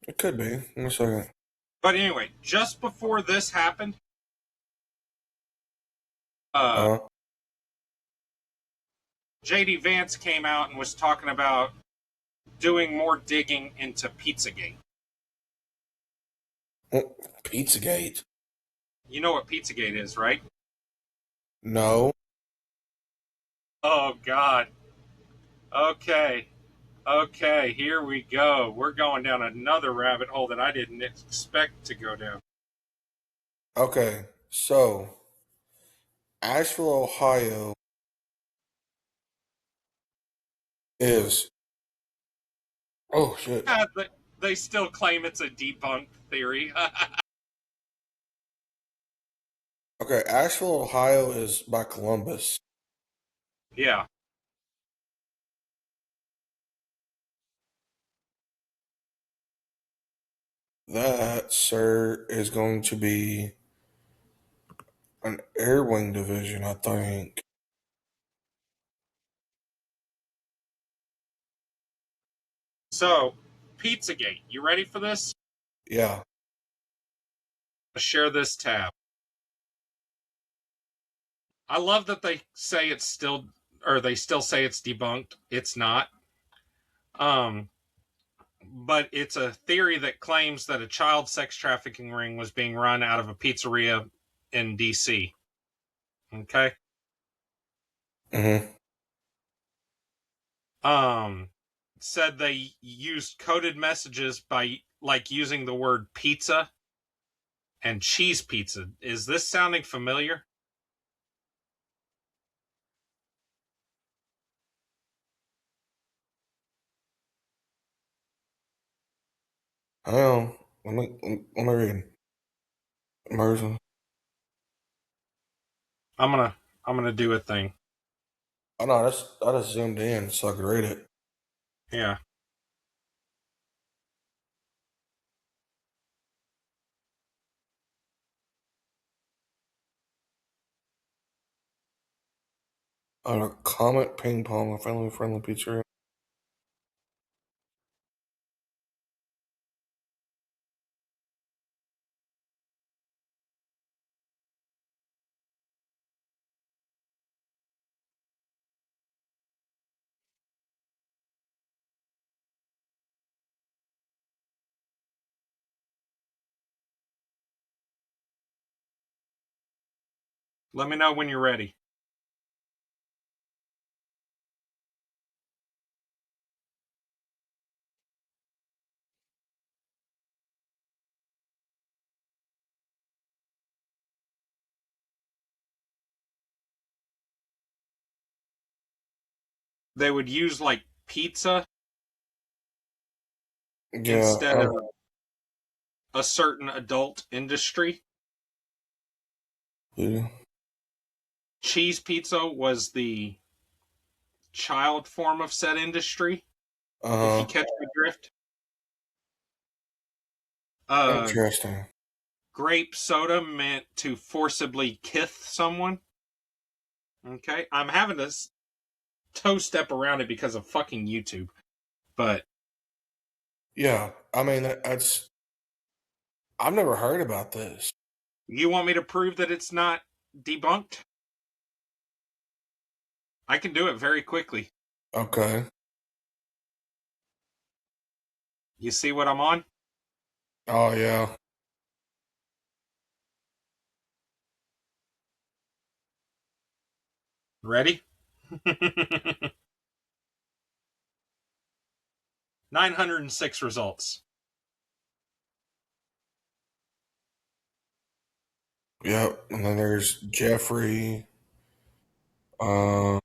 [SPEAKER 2] It could be. One second.
[SPEAKER 1] But anyway, just before this happened, uh,
[SPEAKER 2] Uh,
[SPEAKER 1] JD Vance came out and was talking about doing more digging into Pizzagate.
[SPEAKER 2] Pizzagate.
[SPEAKER 1] You know what Pizzagate is, right?
[SPEAKER 2] No.
[SPEAKER 1] Oh, God. Okay. Okay, here we go. We're going down another rabbit hole that I didn't expect to go down.
[SPEAKER 2] Okay. So, Asheville, Ohio is. Oh, shit.
[SPEAKER 1] They still claim it's a debunked theory.
[SPEAKER 2] Okay. Asheville, Ohio is by Columbus.
[SPEAKER 1] Yeah.
[SPEAKER 2] That, sir, is going to be an air wing division, I think.
[SPEAKER 1] So, Pizzagate, you ready for this?
[SPEAKER 2] Yeah.
[SPEAKER 1] Share this tab. I love that they say it's still, or they still say it's debunked. It's not. Um, but it's a theory that claims that a child sex trafficking ring was being run out of a pizzeria in DC. Okay.
[SPEAKER 2] Mm-hmm.
[SPEAKER 1] Um, said they used coded messages by like using the word pizza and cheese pizza. Is this sounding familiar?
[SPEAKER 2] I don't know. Let me read. Immersion.
[SPEAKER 1] I'm gonna do a thing.
[SPEAKER 2] Oh no, I just zoomed in so I could read it.
[SPEAKER 1] Yeah.
[SPEAKER 2] On a Comet Ping Pong, a family friendly pizzeria.
[SPEAKER 1] Let me know when you're ready. They would use like pizza
[SPEAKER 2] Yeah,
[SPEAKER 1] instead of a certain adult industry.
[SPEAKER 2] yeah.
[SPEAKER 1] Cheese pizza was the child form of said industry, if you catch my drift.
[SPEAKER 2] Interesting.
[SPEAKER 1] Grape soda meant to forcibly kith someone. Okay, I'm having to toe step around it because of fucking YouTube. But
[SPEAKER 2] Yeah, I mean that's. I've never heard about this.
[SPEAKER 1] you want me to prove that it's not debunked? I can do it very quickly.
[SPEAKER 2] Okay.
[SPEAKER 1] You see what I'm on?
[SPEAKER 2] Oh yeah.
[SPEAKER 1] Ready? 906 results.
[SPEAKER 2] Yep. And then there's Jeffrey. Uh,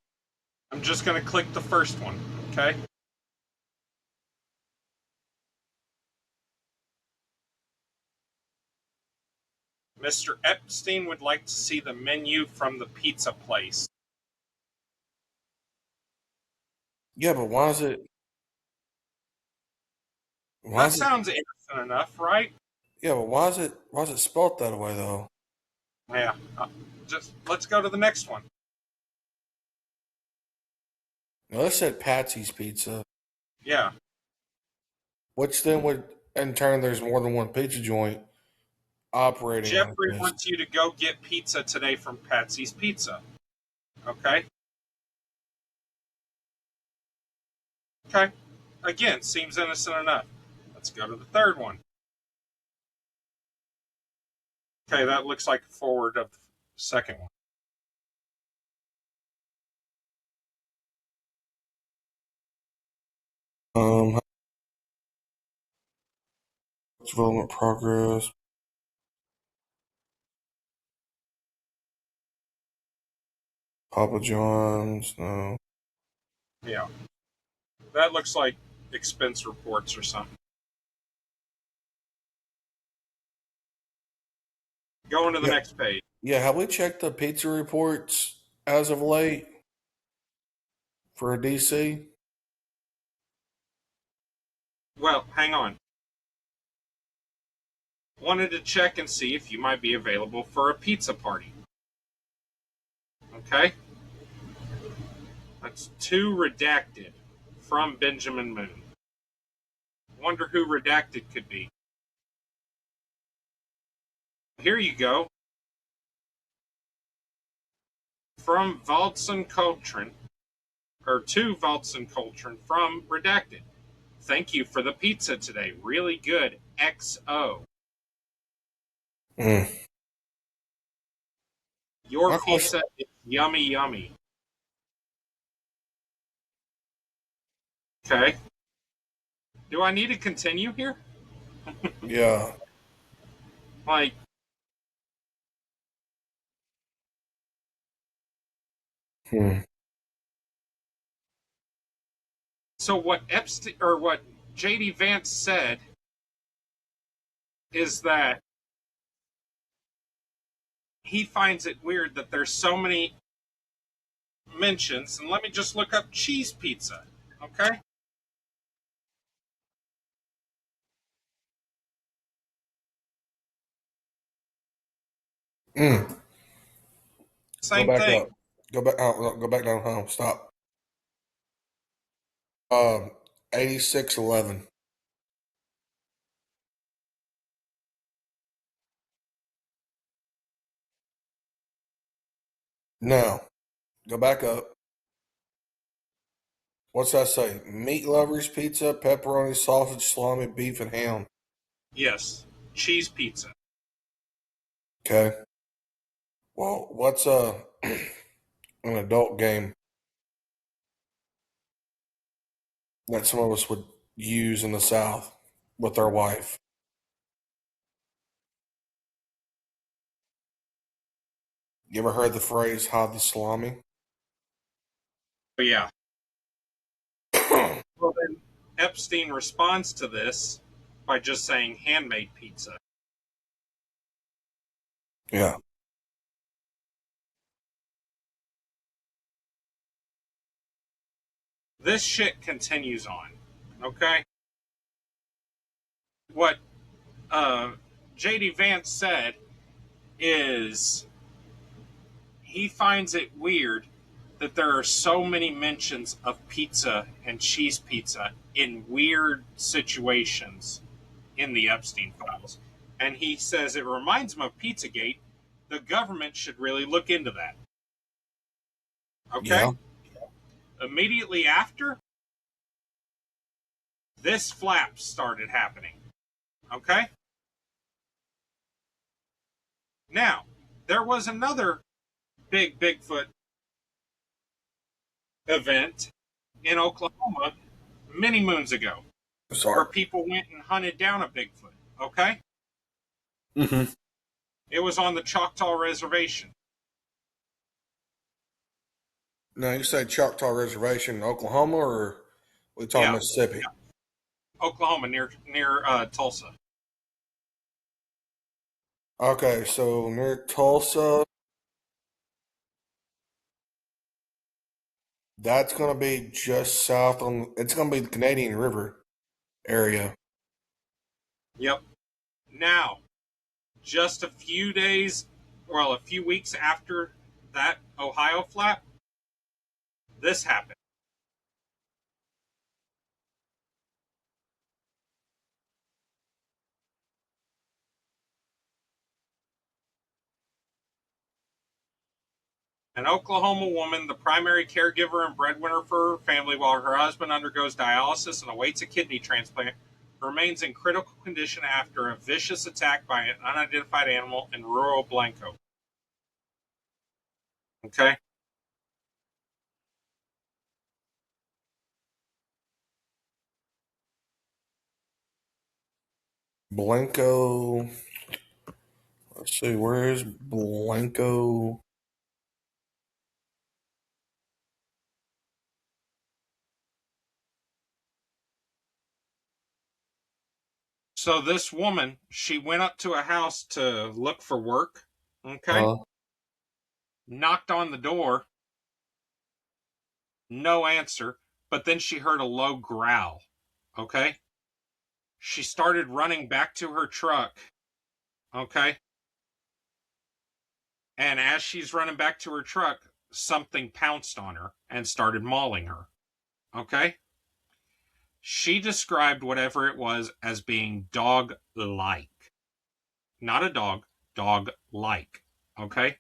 [SPEAKER 1] I'm just going to click the first one, okay? Mr. Epstein would like to see the menu from the pizza place.
[SPEAKER 2] yeah, but why is it? Why
[SPEAKER 1] That
[SPEAKER 2] is it?
[SPEAKER 1] sounds innocent enough, right?
[SPEAKER 2] Yeah, but why is it? Why is it spelled that way though?
[SPEAKER 1] Yeah. Just let's go to the next one.
[SPEAKER 2] Now this said Patsy's Pizza,
[SPEAKER 1] Yeah.
[SPEAKER 2] which then would, in turn, there's more than one pizza joint operating like
[SPEAKER 1] Jeffrey
[SPEAKER 2] this.
[SPEAKER 1] wants you to go get pizza today from Patsy's Pizza. Okay? Okay. Again, seems innocent enough. Let's go to the third one. Okay, that looks like a forward of the second one.
[SPEAKER 2] Um, development progress. Papa John's. No.
[SPEAKER 1] Yeah. That looks like expense reports or something. Going to the
[SPEAKER 2] Yeah,
[SPEAKER 1] next page.
[SPEAKER 2] yeah. Have we checked the pizza reports as of late for DC?
[SPEAKER 1] Well, hang on. Wanted to check and see if you might be available for a pizza party. Okay? That's 2 redacted from Benjamin Moon. Wonder who redacted could be. Here you go. From Valdson Coltrane, or to Valdson Coltrane from Redacted. Thank you for the pizza today. Really good. XO.
[SPEAKER 2] Mm.
[SPEAKER 1] Your
[SPEAKER 2] My question.
[SPEAKER 1] pizza is yummy, yummy. Okay. Do I need to continue here?
[SPEAKER 2] Yeah.
[SPEAKER 1] Like,
[SPEAKER 2] Hmm.
[SPEAKER 1] so what Epstein or what JD Vance said is that he finds it weird that there's so many mentions. And let me just look up cheese pizza. Okay.
[SPEAKER 2] Go
[SPEAKER 1] Same
[SPEAKER 2] back
[SPEAKER 1] thing.
[SPEAKER 2] up. Go back. Oh, go back down home. Stop. 8611. No. Go back up. What's that say? Meat lovers pizza, pepperoni, sausage, salami, beef, and ham.
[SPEAKER 1] Yes. Cheese pizza.
[SPEAKER 2] Okay. Well, what's an adult game that some of us would use in the South with our wife? You ever heard the phrase "hide the salami"?
[SPEAKER 1] But yeah. Well, then Epstein responds to this by just saying handmade pizza.
[SPEAKER 2] Yeah.
[SPEAKER 1] This shit continues on. Okay? What JD Vance said is he finds it weird that there are so many mentions of pizza and cheese pizza in weird situations in the Epstein files. And he says it reminds him of Pizzagate. The government should really look into that. Okay?
[SPEAKER 2] Yeah.
[SPEAKER 1] Immediately after, this flap started happening. Okay? Now, there was another big Bigfoot event in Oklahoma many moons ago where
[SPEAKER 2] Sorry.
[SPEAKER 1] people went and hunted down a Bigfoot. Okay?
[SPEAKER 2] Mm-hmm.
[SPEAKER 1] It was on the Choctaw Reservation.
[SPEAKER 2] Now you say Choctaw Reservation in Oklahoma, or we talking
[SPEAKER 1] Yeah,
[SPEAKER 2] Mississippi?
[SPEAKER 1] Oklahoma near Tulsa.
[SPEAKER 2] Okay, so near Tulsa, that's gonna be just south on. It's gonna be the Canadian River area.
[SPEAKER 1] Yep. Now, just a few days, well, a few weeks after that Ohio flap, this happened. An Oklahoma woman, the primary caregiver and breadwinner for her family while her husband undergoes dialysis and awaits a kidney transplant, remains in critical condition after a vicious attack by an unidentified animal in rural Blanco. Okay?
[SPEAKER 2] Blanco. Let's see, where is Blanco?
[SPEAKER 1] So this woman, she went up to a house to look for work. Okay?
[SPEAKER 2] Uh,
[SPEAKER 1] Knocked on the door, no answer, but then she heard a low growl. Okay? She started running back to her truck. Okay? And as she's running back to her truck, something pounced on her and started mauling her. Okay? She described whatever it was as being dog like. Not a dog, dog like. Okay?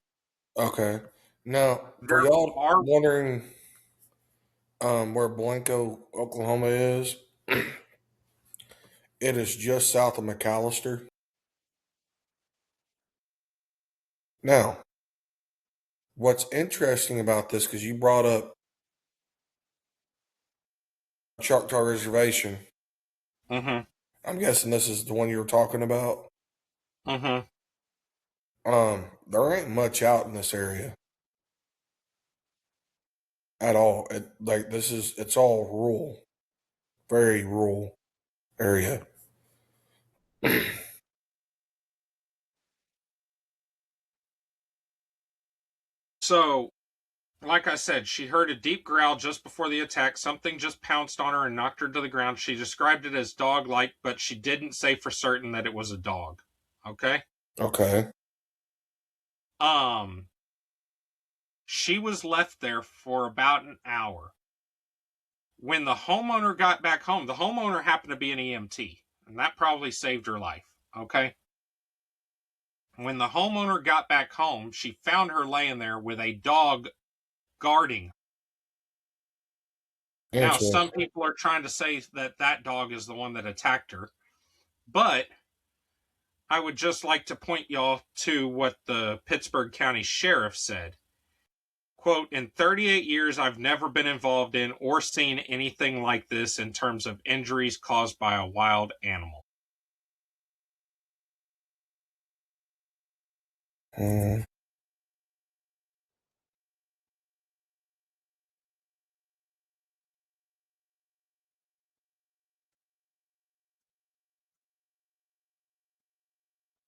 [SPEAKER 2] okay. Now, for
[SPEAKER 1] There
[SPEAKER 2] y'all
[SPEAKER 1] are,
[SPEAKER 2] wondering where Blanco, Oklahoma is, it is just south of McAllister. Now, what's interesting about this, because you brought up Choctaw Reservation,
[SPEAKER 1] mm-hmm,
[SPEAKER 2] I'm guessing this is the one you were talking about.
[SPEAKER 1] mm-hmm.
[SPEAKER 2] There ain't much out in this area at all. It's all rural, very rural area.
[SPEAKER 1] So, like I said, she heard a deep growl just before the attack. Something just pounced on her and knocked her to the ground. She described it as dog-like, but she didn't say for certain that it was a dog. Okay?
[SPEAKER 2] Okay.
[SPEAKER 1] She was left there for about an hour. When the homeowner got back home, the homeowner happened to be an EMT, and that probably saved her life. Okay? When the homeowner got back home, she found her laying there with a dog guarding. Now, some
[SPEAKER 2] Interesting.
[SPEAKER 1] people are trying to say that that dog is the one that attacked her, but I would just like to point y'all to what the Pittsburgh County Sheriff said. Quote, in 38 years, I've never been involved in or seen anything like this in terms of injuries caused by a wild animal.
[SPEAKER 2] Mm.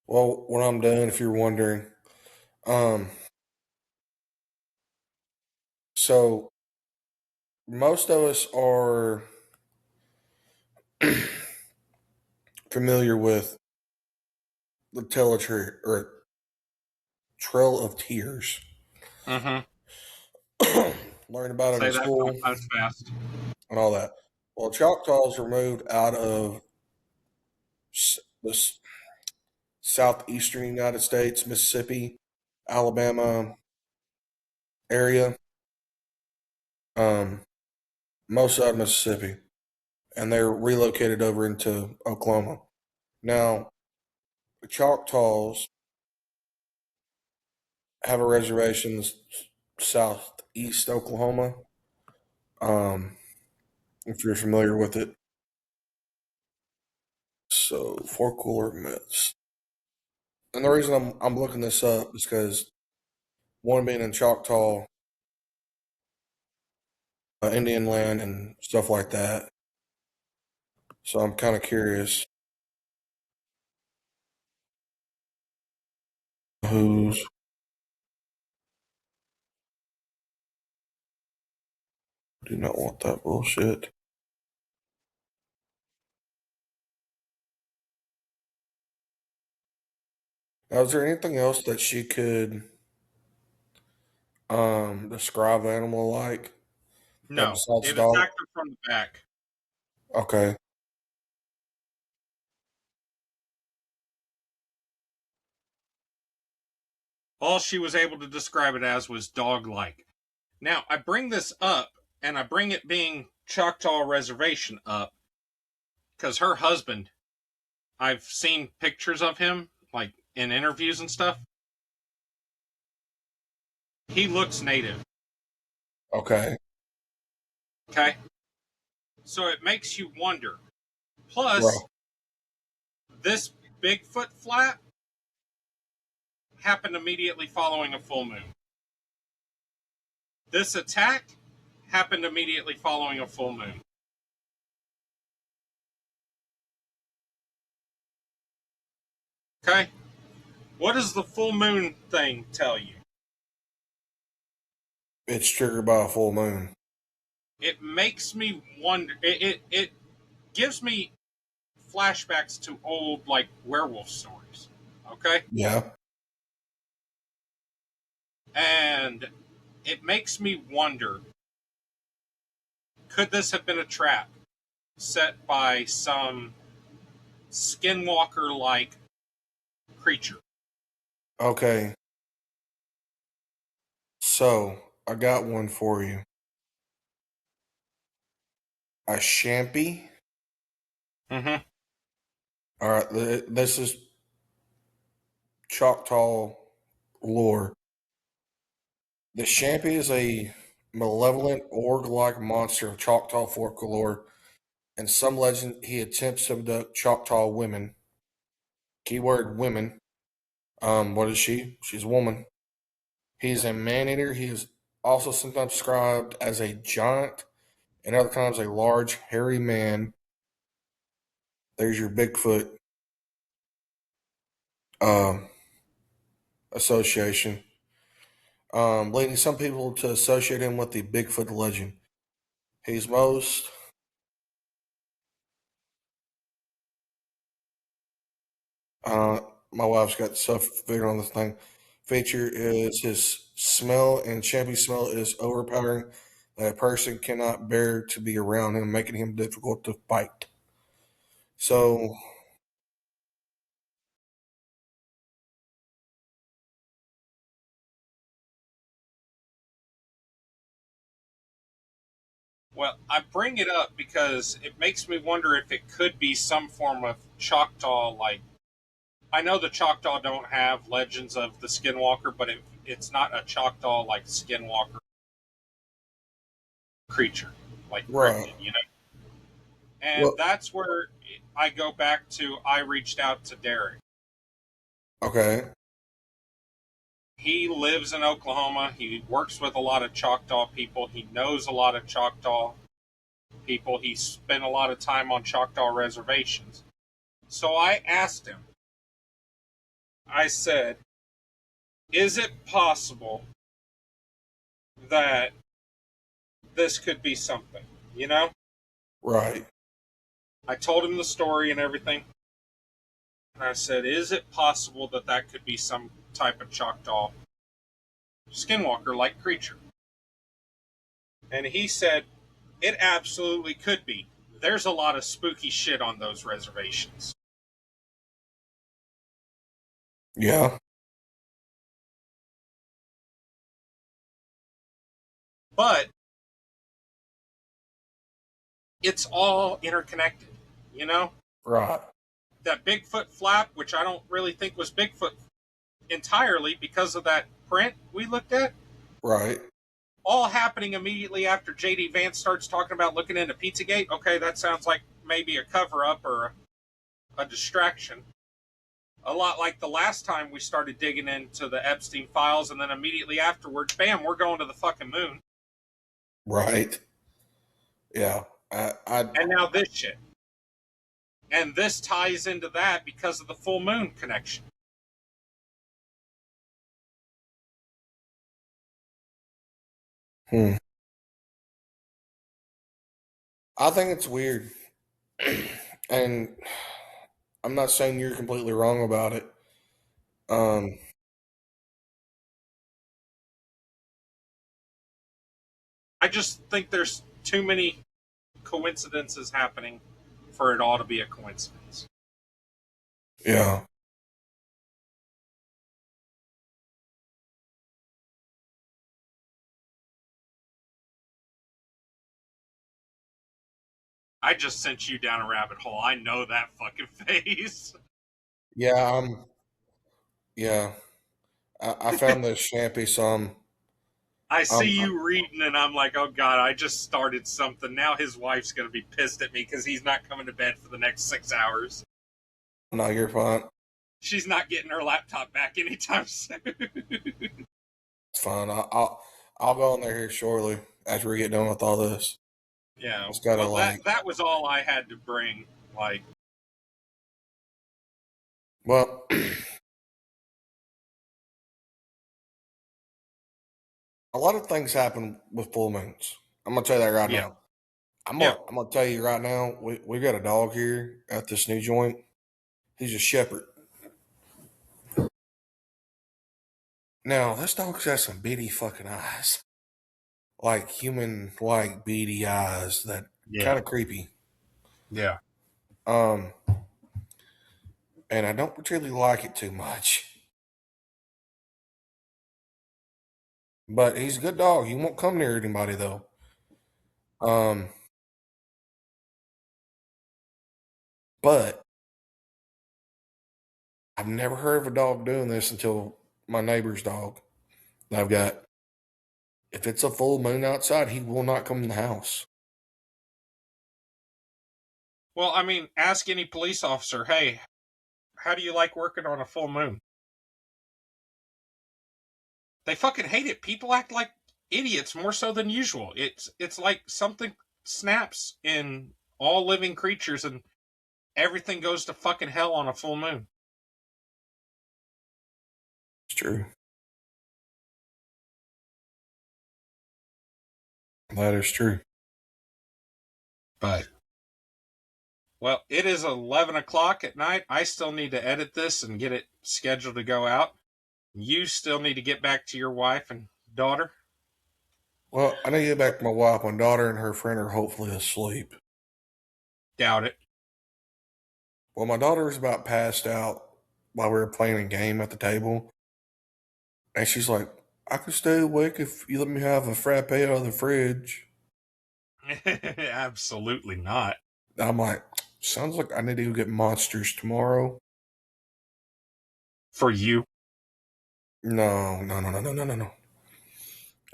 [SPEAKER 2] Well, what I'm doing, if you're wondering, um, so most of us are familiar with the Trail of Tears.
[SPEAKER 1] Mm-hmm.
[SPEAKER 2] Learned about it
[SPEAKER 1] Say
[SPEAKER 2] in
[SPEAKER 1] that
[SPEAKER 2] school
[SPEAKER 1] 5 times fast.
[SPEAKER 2] and all that. Well, Choctaws were moved out of the southeastern United States, Mississippi, Alabama area, um, most of Mississippi, and they're relocated over into Oklahoma. Now, the Choctaws have a reservation in southeast Oklahoma. Um, if you're familiar with it, so folklore myths. And the reason I'm looking this up is because one being in Choctaw, Indian land, and stuff like that. So I'm kind of curious who's do not want that bullshit. Now, is there anything else that she could describe the animal like that
[SPEAKER 1] No,
[SPEAKER 2] besides
[SPEAKER 1] it
[SPEAKER 2] dog?
[SPEAKER 1] attacked her from the back.
[SPEAKER 2] Okay.
[SPEAKER 1] All she was able to describe it as was dog-like. Now, I bring this up, and I bring it being Choctaw Reservation up, because her husband, I've seen pictures of him, like in interviews and stuff. He looks native.
[SPEAKER 2] Okay.
[SPEAKER 1] Okay? So it makes you wonder. Plus,
[SPEAKER 2] Well,
[SPEAKER 1] this Bigfoot flat happened immediately following a full moon. This attack happened immediately following a full moon. Okay? What does the full moon thing tell you?
[SPEAKER 2] it's triggered by a full moon.
[SPEAKER 1] It makes me wonder. It gives me flashbacks to old, like, werewolf stories. Okay?
[SPEAKER 2] Yeah.
[SPEAKER 1] And it makes me wonder, could this have been a trap set by some skinwalker like creature?
[SPEAKER 2] Okay. So I got one for you. A champy.
[SPEAKER 1] Mm-hmm.
[SPEAKER 2] All right. This is Choctaw lore. The champy is a malevolent orc-like monster of Choctaw folklore. In some legend, he attempts to abduct Choctaw women. Keyword women. What is she? She's a woman. He's a man-eater. He is also sometimes described as a giant and other times a large, hairy man. There's your Bigfoot um, association. leading some people to associate him with the Bigfoot legend. He's most uh, my wife's got stuff figured on this thing. Feature is his smell, and champy smell is overpowering that a person cannot bear to be around him, making him difficult to fight. So,
[SPEAKER 1] Well, I bring it up because it makes me wonder if it could be some form of Choctaw. Like, I know the Choctaw don't have legends of the Skinwalker, but it's not a Choctaw like Skinwalker creature, like
[SPEAKER 2] right.
[SPEAKER 1] cryptid, you know? And
[SPEAKER 2] Well,
[SPEAKER 1] that's where I go back to I reached out to Derek.
[SPEAKER 2] okay.
[SPEAKER 1] He lives in Oklahoma. He works with a lot of Choctaw people. He knows a lot of Choctaw people. He spent a lot of time on Choctaw reservations. So I asked him, I said, is it possible that this could be something? You know?
[SPEAKER 2] Right.
[SPEAKER 1] I told him the story and everything. And I said, is it possible that that could be some type of Choctaw skinwalker like creature? And he said, it absolutely could be. There's a lot of spooky shit on those reservations.
[SPEAKER 2] Yeah.
[SPEAKER 1] But it's all interconnected, you know?
[SPEAKER 2] Right.
[SPEAKER 1] That Bigfoot flap, which I don't really think was Bigfoot entirely because of that print we looked at,
[SPEAKER 2] Right.
[SPEAKER 1] all happening immediately after JD Vance starts talking about looking into Pizzagate. Okay, that sounds like maybe a cover up or a distraction. A lot like the last time we started digging into the Epstein files, and then immediately afterwards, bam, we're going to the fucking moon.
[SPEAKER 2] Right. Yeah. I
[SPEAKER 1] And now this shit. And this ties into that because of the full moon connection.
[SPEAKER 2] hmm. I think it's weird. And I'm not saying you're completely wrong about it. Um,
[SPEAKER 1] I just think there's too many coincidences happening for it all to be a coincidence.
[SPEAKER 2] yeah.
[SPEAKER 1] I just sent you down a rabbit hole. I know that fucking face.
[SPEAKER 2] Yeah, yeah. I found the champy some.
[SPEAKER 1] I see
[SPEAKER 2] I'm
[SPEAKER 1] you reading, and I'm like, oh god, I just started something. Now his wife's gonna be pissed at me because he's not coming to bed for the next 6 hours.
[SPEAKER 2] no, you're fine.
[SPEAKER 1] She's not getting her laptop back anytime soon.
[SPEAKER 2] It's fine. I'll go in there here shortly after we get done with all this.
[SPEAKER 1] Yeah,
[SPEAKER 2] It's gotta
[SPEAKER 1] well,
[SPEAKER 2] like,
[SPEAKER 1] that was all I had to bring. Like,
[SPEAKER 2] well, a lot of things happen with full moons. I'm gonna tell you that right
[SPEAKER 1] yeah,
[SPEAKER 2] now.
[SPEAKER 1] yeah.
[SPEAKER 2] I'm gonna tell you right now. We got a dog here at this new joint. He's a shepherd. Now this dog's got some beady fucking eyes, like human like beady eyes that kind
[SPEAKER 1] Yeah,
[SPEAKER 2] of creepy.
[SPEAKER 1] yeah.
[SPEAKER 2] Um, and I don't particularly like it too much. But he's a good dog. He won't come near anybody though. Um, but I've never heard of a dog doing this until my neighbor's dog that I've got. If it's a full moon outside, he will not come in the house.
[SPEAKER 1] Well, I mean, ask any police officer, hey, how do you like working on a full moon? They fucking hate it. People act like idiots more so than usual. It's like something snaps in all living creatures and everything goes to fucking hell on a full moon.
[SPEAKER 2] It's true. That is true.
[SPEAKER 1] But, well, it is 11 o'clock at night. I still need to edit this and get it scheduled to go out. You still need to get back to your wife and daughter.
[SPEAKER 2] Well, I need to get back to my wife. My daughter and her friend are hopefully asleep.
[SPEAKER 1] Doubt it.
[SPEAKER 2] Well, my daughter was about passed out while we were playing a game at the table. And she's like, I could stay awake if you let me have a frappe out of the fridge.
[SPEAKER 1] Absolutely not.
[SPEAKER 2] I'm like, sounds like I need to go get monsters tomorrow.
[SPEAKER 1] For you?
[SPEAKER 2] No.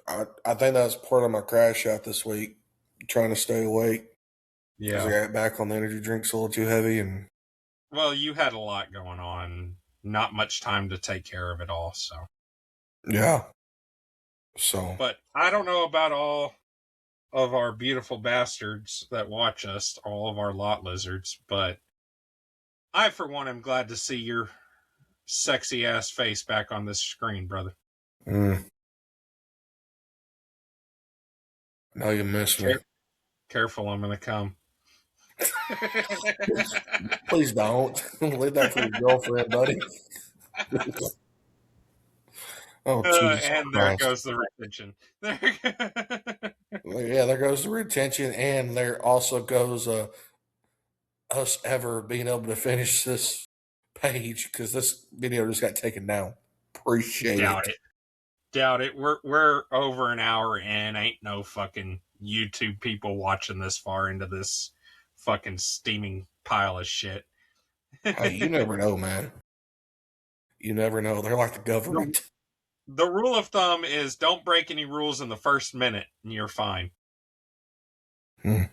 [SPEAKER 2] I think that's part of my crash out this week, trying to stay awake. Because I got back on the energy drinks a little too heavy. And
[SPEAKER 1] well, you had a lot going on. Not much time to take care of it all, so.
[SPEAKER 2] Yeah. So.
[SPEAKER 1] But I don't know about all of our beautiful bastards that watch us, all of our lot lizards, but I, for one, am glad to see your sexy ass face back on this screen, brother.
[SPEAKER 2] Now you miss me.
[SPEAKER 1] Careful, I'm going to come.
[SPEAKER 2] Please don't. Leave that for your girlfriend, buddy. Oh, Jesus
[SPEAKER 1] and
[SPEAKER 2] Christ.
[SPEAKER 1] there goes the retention.
[SPEAKER 2] Yeah, there goes the retention, and there also goes us ever being able to finish this page because this video just got taken down. Appreciate it.
[SPEAKER 1] Doubt it. We're over an hour in. Ain't no fucking YouTube people watching this far into this fucking steaming pile of shit.
[SPEAKER 2] Hey, you never know, man. You never know. They're like the government.
[SPEAKER 1] The rule of thumb is don't break any rules in the first minute, and you're fine.
[SPEAKER 2] Yeah.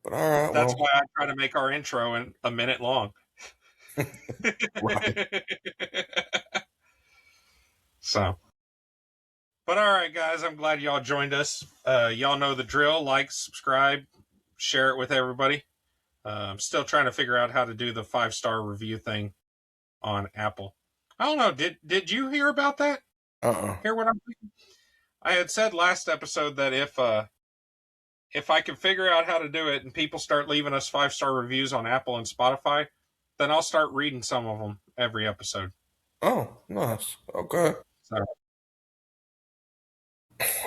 [SPEAKER 2] But all right,
[SPEAKER 1] That's why I try to make our intro in a minute long.
[SPEAKER 2] Right.
[SPEAKER 1] So. But all right, guys, I'm glad y'all joined us. Y'all know the drill. Like, subscribe, share it with everybody. I'm still trying to figure out how to do the 5-star review thing on Apple. I don't know. Did you hear about that? Hear what I'm thinking? I had said last episode that if I can figure out how to do it and people start leaving us 5-star reviews on Apple and Spotify, then I'll start reading some of them every episode.
[SPEAKER 2] Oh, nice. Okay.
[SPEAKER 1] So,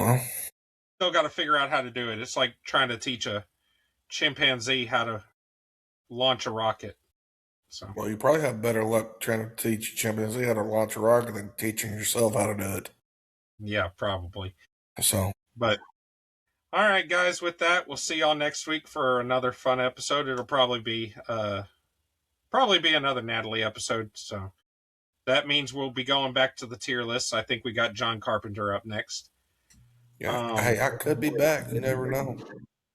[SPEAKER 2] well,
[SPEAKER 1] still got to figure out how to do it. It's like trying to teach a chimpanzee how to launch a rocket. So.
[SPEAKER 2] Well, you probably have better luck trying to teach a chimpanzee how to launch a rocket than teaching yourself how to do it.
[SPEAKER 1] Yeah, probably.
[SPEAKER 2] So.
[SPEAKER 1] But, all right, guys, with that, we'll see y'all next week for another fun episode. It'll probably be another Natalie episode. So that means we'll be going back to the tier list. I think we got John Carpenter up next.
[SPEAKER 2] Yeah. Hey, I could be back. You never know.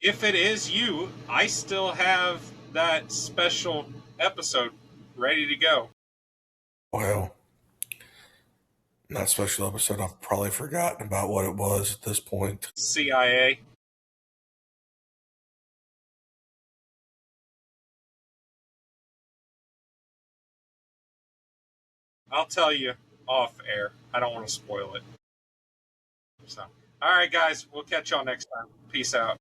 [SPEAKER 1] If it is you, I still have that special episode ready to go.
[SPEAKER 2] Well, that special episode, I've probably forgotten about what it was at this point.
[SPEAKER 1] CIA. I'll tell you off air. I don't want to spoil it. So, all right, guys, we'll catch y'all next time. Peace out.